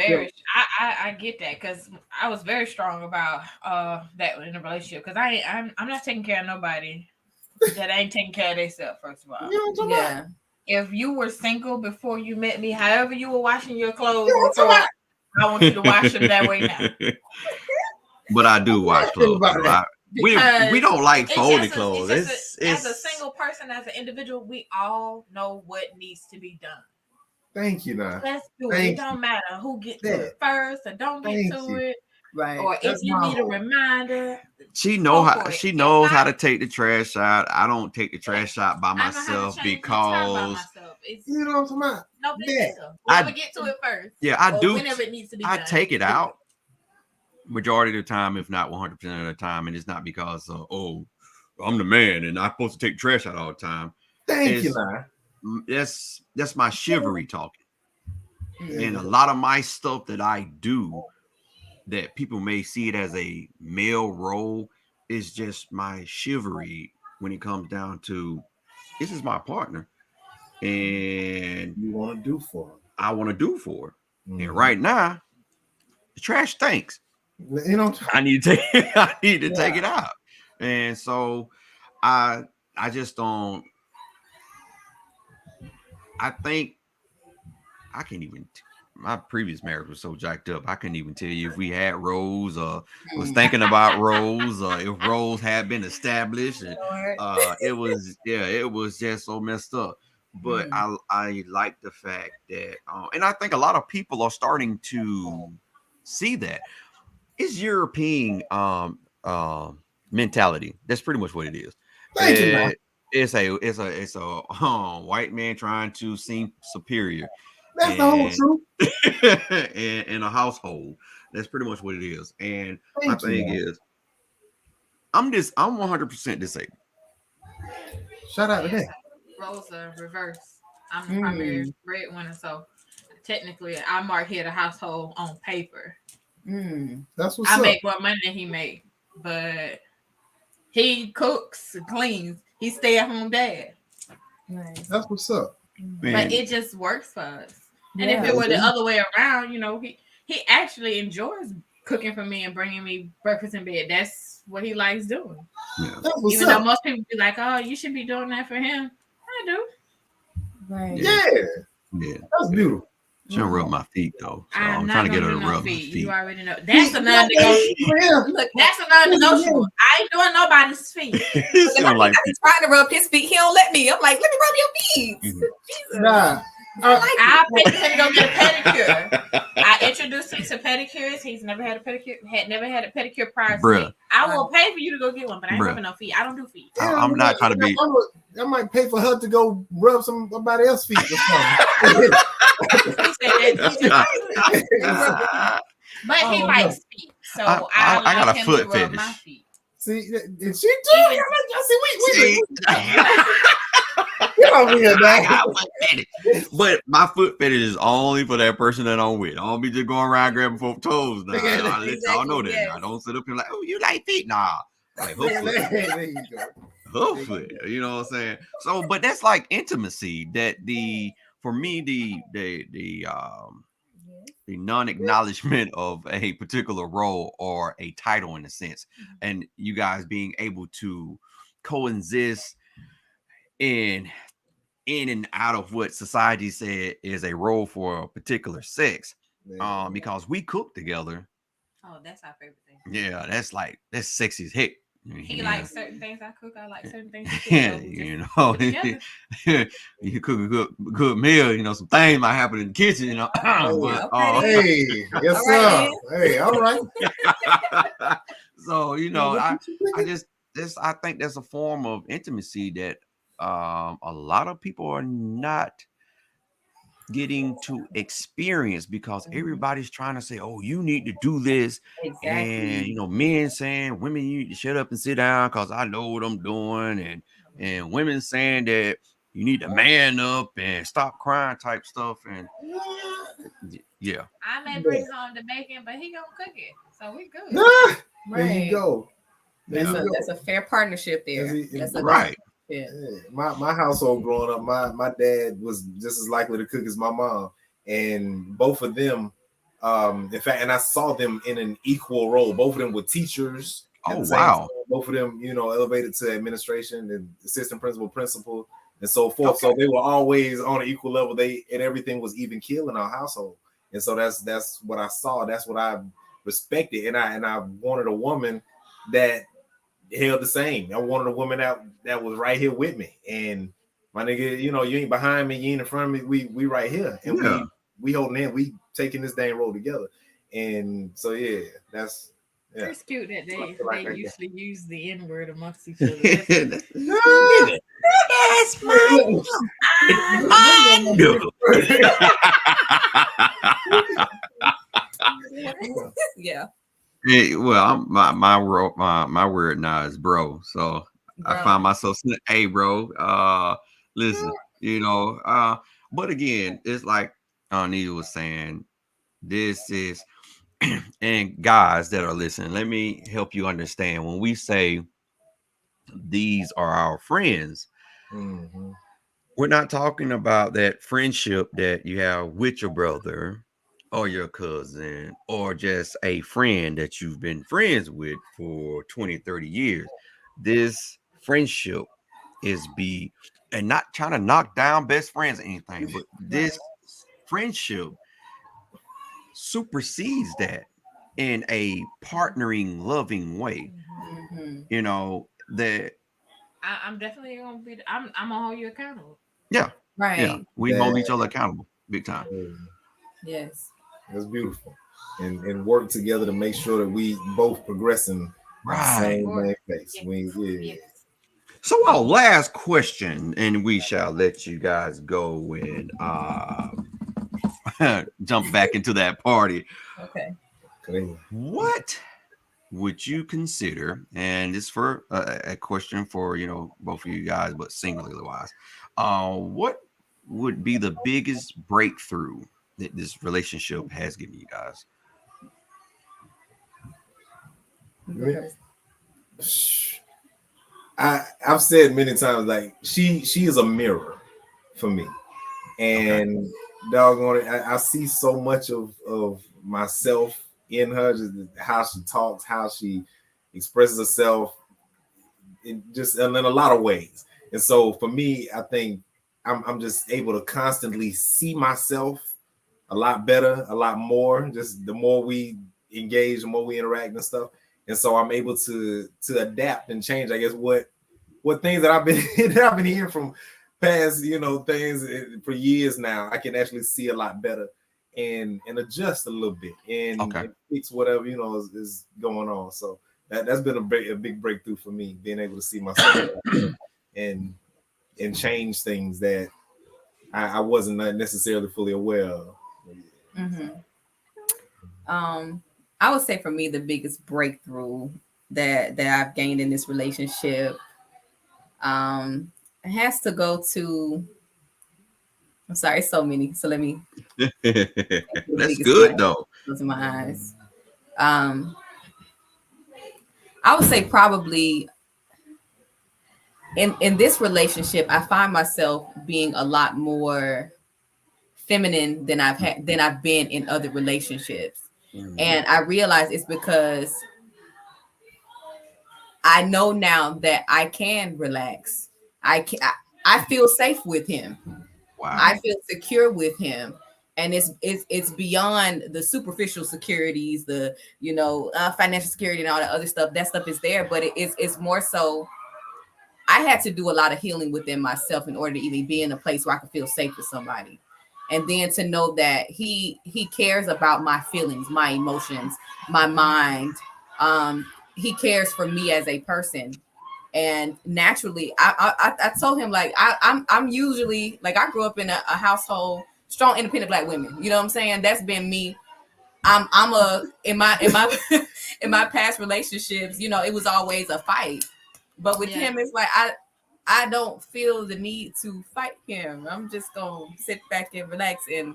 I get that, because I was very strong about that in a relationship, because I'm not taking care of nobody that ain't taking care of themselves, first of all. You know what I'm yeah. If you were single before you met me, however you were washing your clothes before, I want you to wash them that way now. But I do wash clothes. We don't like folded clothes. As a single person, as an individual, we all know what needs to be done. Thank you, now. Let's do it. It don't matter who gets to it first or don't get to it. Right. Or if you need a reminder. She knows how to take the trash out. I don't take the trash out by myself because you know what I'm talking about. No big deal. Whoever get to it first. Yeah, I do. Whenever it needs to be done. I take it out majority of the time, if not 100% of the time, and it's not because I'm the man and I'm supposed to take trash out all the time. Thank you, man. That's my chivalry talking. And a lot of my stuff that I do that people may see it as a male role is just my chivalry when it comes down to this is my partner and you want to do for her. I want to do for her. And right now the trash stinks. You know, I need to take it out. And so I just don't. I think I can't even. My previous marriage was so jacked up. I couldn't even tell you if we had roles or was thinking about roles or if roles had been established. And, it was just so messed up. But I like the fact that, and I think a lot of people are starting to see that. It's European mentality. That's pretty much what it is. Thank you, man. It's a white man trying to seem superior. That's the whole truth. in a household. That's pretty much what it is. And my thing is, I'm 100% disabled. Shout out to that. Roles are reversed. I'm the primary breadwinner, so technically I mark here the household on paper. That's what's I up. make more money than he make, but he cooks and cleans. He stay at home dad. Nice. That's what's up. Man. But it just works for us. And if it were the other way around, you know, he actually enjoys cooking for me and bringing me breakfast in bed. That's what he likes doing. Yeah. Even though most people be like, "Oh, you should be doing that for him." I do. Right. Yeah. That's beautiful. She don't rub my feet though. So I'm trying to get her to rub my feet. You already know. That's a non-negotiable. Look, that's a non-negotiable. I ain't doing nobody's feet. He's trying to rub his feet. He don't let me. I'm like, let me rub your feet. Nah, I picked him to go get a pedicure. I introduced him to pedicures. He's never had a pedicure. Had never had a pedicure prior to me. I will pay for you to go get one, but I ain't having no fee. I don't do feet. I'm not trying to be. I might pay for her to go rub somebody else's feet or something. But he likes feet, so I got a foot fetish. My feet. See, did she do it? See, get over here, man. But my foot fetish is only for that person that I'm with. I don't be just going around grabbing folks' toes now. I let y'all know that. Yes. I don't sit up here like, oh, you like feet? Nah. Like, there you go. Hopefully, you know what I'm saying? So, but that's like intimacy. That for me, the non-acknowledgement of a particular role or a title in a sense, and you guys being able to coexist in and out of what society said is a role for a particular sex, because we cook together. Oh, that's our favorite thing. Yeah, that's sexy as heck. He likes certain things I cook. I like certain things he cooks. You know, you cook a good meal. You know, some things might happen in the kitchen. You know, hey, yes sir. Hey, all right. So you know, I think that's a form of intimacy that a lot of people are not getting to experience, because everybody's trying to say, oh, you need to do this. Exactly. And you know, men saying women, you need to shut up and sit down because I know what I'm doing, and women saying that you need to man up and stop crying type stuff. And yeah, I may bring home the bacon, but he gonna cook it, so we good. There you go. That's a fair partnership there. That's right. Yeah. My household growing up, my dad was just as likely to cook as my mom, and both of them, in fact, and I saw them in an equal role. Both of them were teachers. Oh wow! Both of them, you know, elevated to administration and assistant principal, and so forth. Okay. So they were always on an equal level. And everything was even keel in our household, and so that's what I saw. That's what I respected, and I wanted a woman that held the same. I wanted a woman that was right here with me. And my nigga, you know, you ain't behind me, you ain't in front of me. We right here, and we holding in. We taking this dang road together. And so that's it's cute that they usually use the N-word amongst each other. That's my yeah. Hey, well, my word now is bro. So I find myself saying, hey, bro, listen, you know, but again, it's like Nia was saying, this is, and guys that are listening, let me help you understand. When we say these are our friends, we're not talking about that friendship that you have with your brother or your cousin, or just a friend that you've been friends with for 20, 30 years. This friendship is and not trying to knock down best friends or anything, but this friendship supersedes that in a partnering, loving way. You know, that I'm definitely gonna be, I'm gonna hold you accountable. Yeah. Right. Yeah. We hold each other accountable big time. Yes. That's beautiful. And work together to make sure that we both progressing same place. So our last question, and we shall let you guys go and jump back into that party. Okay. What would you consider, and this for a question for, you know, both of you guys, but singularly wise, what would be the biggest breakthrough that this relationship has given you guys? I've said many times, like she is a mirror for me, and doggone it, I see so much of myself in her, just how she talks, how she expresses herself, in a lot of ways. And so for me, I think I'm just able to constantly see myself a lot better, a lot more. Just the more we engage, the more we interact and stuff. And so I'm able to adapt and change, I guess, what things that I've been hearing from past, things for years now, I can actually see a lot better and adjust a little bit and fix whatever is going on. So that's been a big breakthrough for me, being able to see myself and change things that I wasn't necessarily fully aware of. I would say for me the biggest breakthrough that I've gained in this relationship it has to go to, I'm sorry, so many. So let me. That's good though. Closing my eyes. I would say probably in this relationship, I find myself being a lot more feminine than I've been in other relationships, and I realize it's because I know now that I can relax. I feel safe with him. Wow. I feel secure with him, and it's beyond the superficial securities, the financial security and all that other stuff. That stuff is there, but it's more so. I had to do a lot of healing within myself in order to even be in a place where I could feel safe with somebody, and then to know that he cares about my feelings, my emotions, my mind. He cares for me as a person. And naturally, I told him, like, I'm usually, like, I grew up in a household, strong, independent Black women. You know what I'm saying? That's been me. I'm in my in my past relationships, it was always a fight. But with him, it's like I don't feel the need to fight him. I'm just gonna sit back and relax and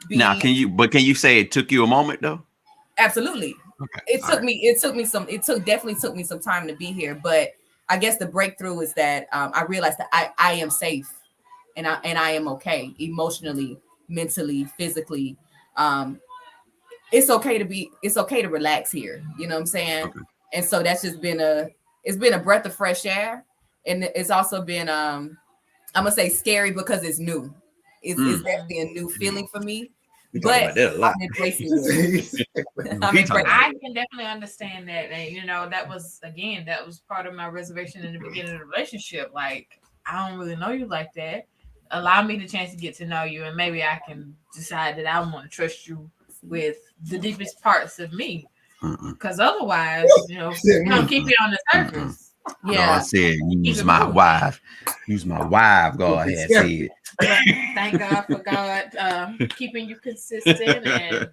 be. Now, can you say it took you a moment though? Absolutely. Okay. It definitely took me some time to be here, but I guess the breakthrough is that I realized that I am safe and I am okay emotionally, mentally, physically. It's okay to relax here. You know what I'm saying? Okay. And so that's just been a breath of fresh air. And it's also been I'm gonna say scary because it's new. It's definitely a new feeling for me. But I'm embracing it. I can definitely understand that. And that was part of my reservation in the beginning of the relationship. Like, I don't really know you like that. Allow me the chance to get to know you, and maybe I can decide that I want to trust you with the deepest parts of me. Because otherwise, don't keep it on the surface. Yeah, God said, use my wife. Use my wife. God had said. Thank God for God keeping you consistent and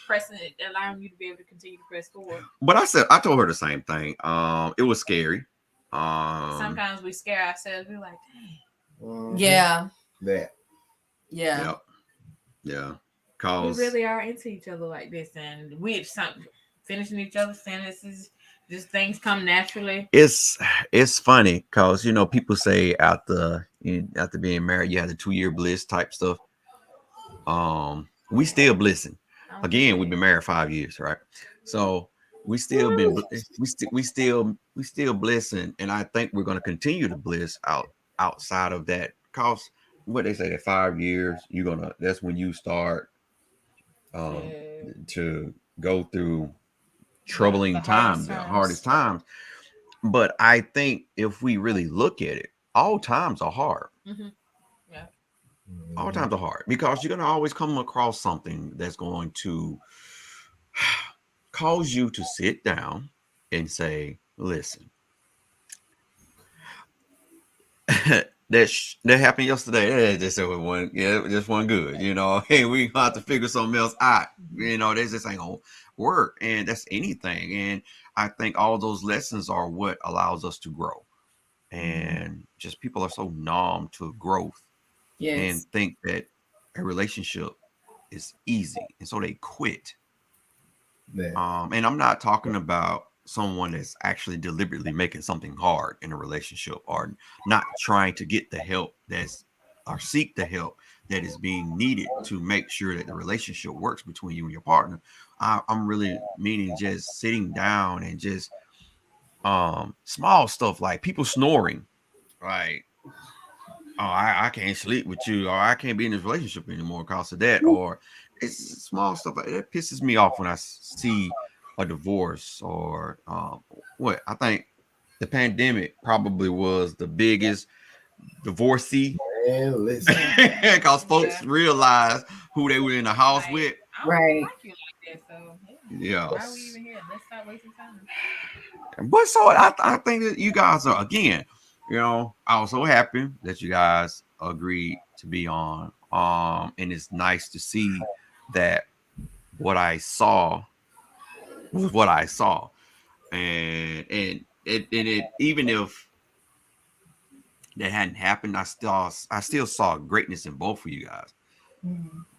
pressing it, allowing you to be able to continue to press forward. But I told her the same thing. It was scary. Sometimes we scare ourselves. We're like, dang. Yeah. That. Yeah. Yeah. We really are into each other like this, and we're finishing each other's sentences. Just things come naturally. It's funny because people say after being married you have the 2-year bliss type stuff. We still blissing. Again, we've been married 5 years, right? So we still we still blissing, and I think we're going to continue to bliss outside of that. Because what they say, that 5 years that's when you start to go through troubling times, the hardest times. But I think if we really look at it, all times are hard. Yeah. All times are hard because you're going to always come across something that's going to cause you to sit down and say, listen, that happened yesterday. That just wasn't good. Hey, we have to figure something else out. That just ain't gonna work. And that's anything. And I think all those lessons are what allows us to grow. And just people are so numb to growth and think that a relationship is easy. And so they quit. Yeah. And I'm not talking about someone that's actually deliberately making something hard in a relationship or not trying to get the help or seek the help that is being needed to make sure that the relationship works between you and your partner. I'm really meaning just sitting down and just small stuff like people snoring, right? Oh, I can't sleep with you, or I can't be in this relationship anymore because of that, or it's small stuff like that pisses me off when I see a divorce or what I think the pandemic probably was the biggest divorcee. Man, listen. Because folks Yeah. realized who they were in the house Like, with. I don't Right. like you like that, so Yeah. why are we even here? Let's stop wasting time. But so I think that you guys are, again, you know, I was so happy that you guys agreed to be on. And it's nice to see that what I saw was what I saw. And it even if that hadn't happened, I still saw greatness in both of you guys.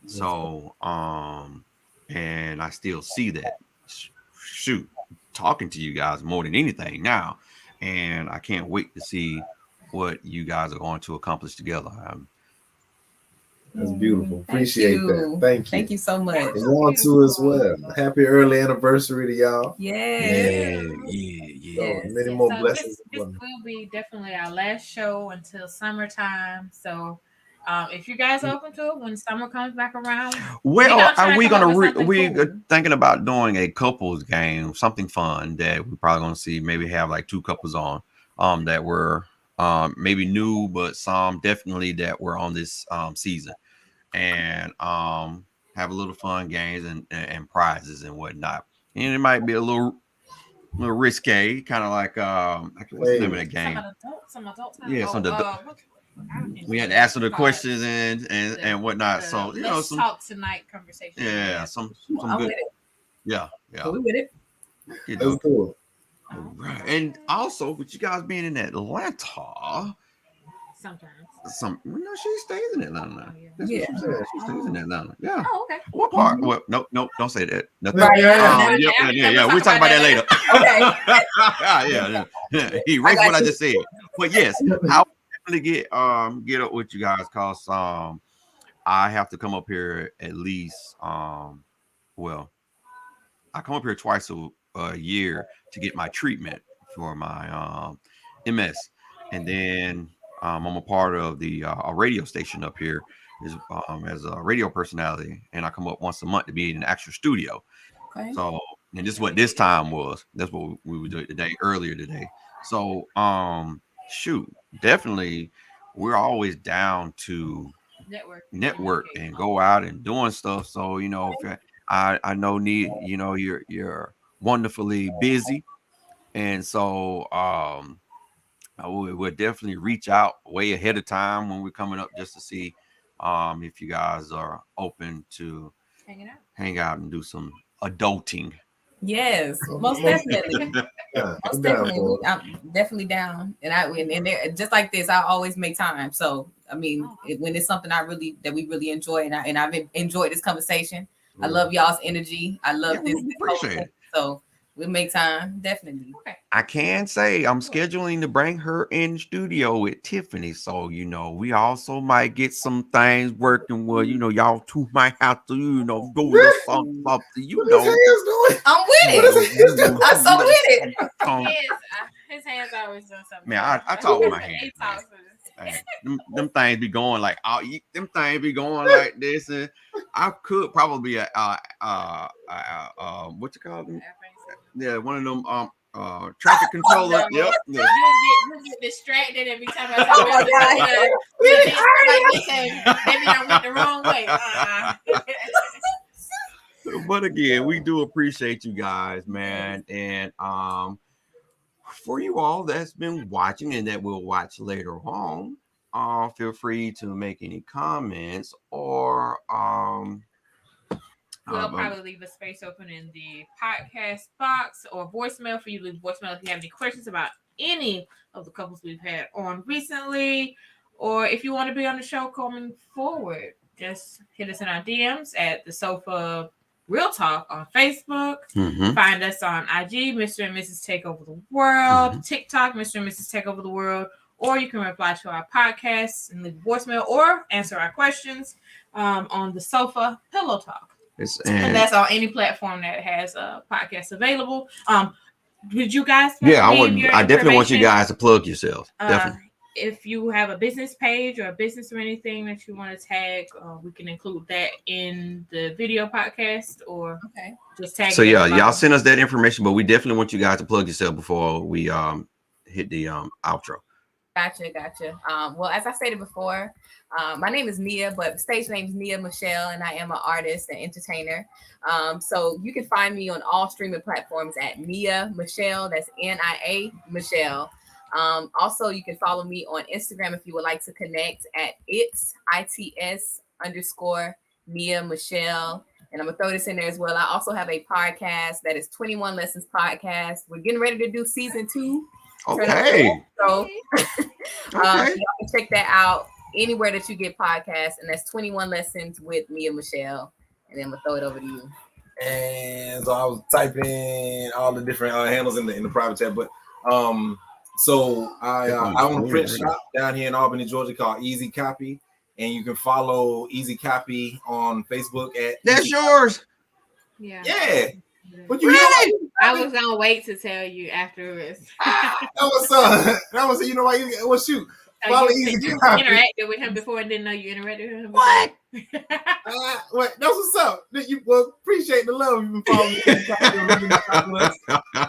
So and I still see that. Shoot, talking to you guys more than anything now, and I can't wait to see what you guys are going to accomplish together. That's beautiful. Thank Appreciate you. that. Thank you. Thank you so much. And y'all too as well. Happy early anniversary to y'all. Yes. Yeah. So Yes. many more So blessings. this will be definitely our last show until summertime. So if you guys are open to it when summer comes back around, Well, are we gonna we we're thinking about doing a couples game, something fun that we're probably gonna see. Maybe have like 2 couples on, that were maybe new, but some definitely that were on this season, and have a little fun games and prizes and whatnot. And it might be a little risque, kind of like what's the name of that game? some adults. Yeah, some we we had to answer the questions and whatnot. So you know, let's some talk tonight conversation. yeah, some I'm good. with it. Yeah. We with it. You That's know. cool. Right. And also with you guys being in Atlanta, Sometimes. she stays in Atlanta now. That's Yeah. what she said. She stays in Atlanta. Yeah. Oh, okay. What part? Well, no, don't say that. Nothing. Right. Yeah. We'll talk about that later. Okay. Yeah. Erase what I just said. But yes, I'll definitely get up with you guys because I have to come up here at least well, I come up here twice a year to get my treatment for my MS, and then I'm a part of the a radio station up here is as a radio personality, and I come up once a month to be in an actual studio. Okay. So, and this is what this time was. That's what we were doing earlier today. So, shoot, definitely, we're always down to network and go out and doing stuff. So, you know, if I know you're wonderfully busy, and so I would definitely reach out way ahead of time when we're coming up just to see if you guys are open to hang out and do some adulting. Yes, most definitely. Yeah, Most definitely. I'm definitely down. And just like this, I always make time. So I mean, when it's something that we really enjoy, and I've enjoyed this conversation. I love y'all's energy. I love this. Appreciate it. So we'll make time, definitely. Okay. I can say I'm scheduling to bring her in studio with Tiffany. So, you know, we also might get some things working where, you know, y'all two might have to, you know, do something, you What know. his hands doing? I'm with it. I'm so with it. His hands always doing something. Man, I talk with my hands. Them things be going like them things be going like this, and I could probably what you call them? Yeah, one of them traffic controller. Yep. You get distracted every time I maybe I went the wrong way. But again, we do appreciate you guys, man, and for you all that's been watching and that will watch later on, feel free to make any comments or we'll probably leave a space open in the podcast box or voicemail for you to leave voicemail if you have any questions about any of the couples we've had on recently, or if you want to be on the show coming forward, just hit us in our DMs at the Sofa Real Talk on Facebook. Find us on IG, Mr. and Mrs. Take Over the World, TikTok, Mr. and Mrs. Take Over the World, or you can reply to our podcast and leave a voicemail or answer our questions on the Sofa Pillow Talk. And that's on any platform that has a podcast available. Would you guys? Yeah, I definitely want you guys to plug yourselves. Definitely. If you have a business page or a business or anything that you want to tag, we can include that in the video podcast or just tag. So yeah, y'all send us that information, but we definitely want you guys to plug yourself before we hit the outro. Gotcha. Well, as I stated before, my name is Nia, but stage name is Nia Michelle, and I am an artist and entertainer. So you can find me on all streaming platforms at Nia Michelle. That's Nia Michelle. Also, you can follow me on Instagram if you would like to connect at its Nia Michelle. And I'm gonna throw this in there as well. I also have a podcast that is 21 Lessons Podcast. We're getting ready to do season 2. Okay. So Okay. y'all can check that out anywhere that you get podcasts, and that's 21 Lessons with Nia Michelle. And then I'm gonna throw it over to you. And so I was typing all the different handles in the private chat, but so I own a print shop down here in Albany, Georgia called Easy Copy, and you can follow Easy Copy on Facebook at. That's Easy yours. Yeah. Yeah. But you Really? I was gonna wait to tell you afterwards. that was you know why you well shoot. Follow Easy You Copy. interacted with him before and didn't know you interacted with him. What? What? That's what's up. You appreciate the love. You've been following me.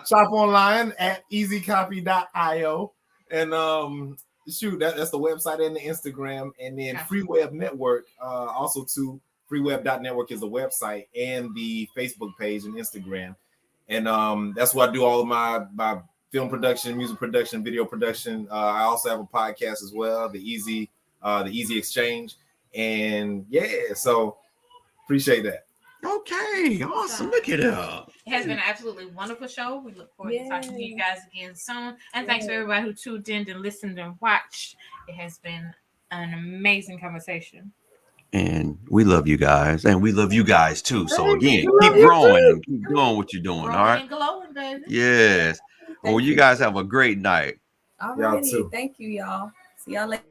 Shop online at easycopy.io. And shoot, that's the website and the Instagram. And then Free Web Network, also too. freeweb.network is the website and the Facebook page and Instagram. And that's where I do all of my film production, music production, video production. I also have a podcast as well, the Easy Exchange. And yeah, so appreciate that. Okay, awesome. Look it up. It has been an absolutely wonderful show. We look forward to talking to you guys again soon. And thanks to everybody who tuned in and listened and watched. It has been an amazing conversation. And we love you guys, and we love you guys too. So again, keep growing and keep doing what you're doing. All right. And glowing, baby. Yes. Well, you guys have a great night. All right. Thank you, y'all. See y'all later.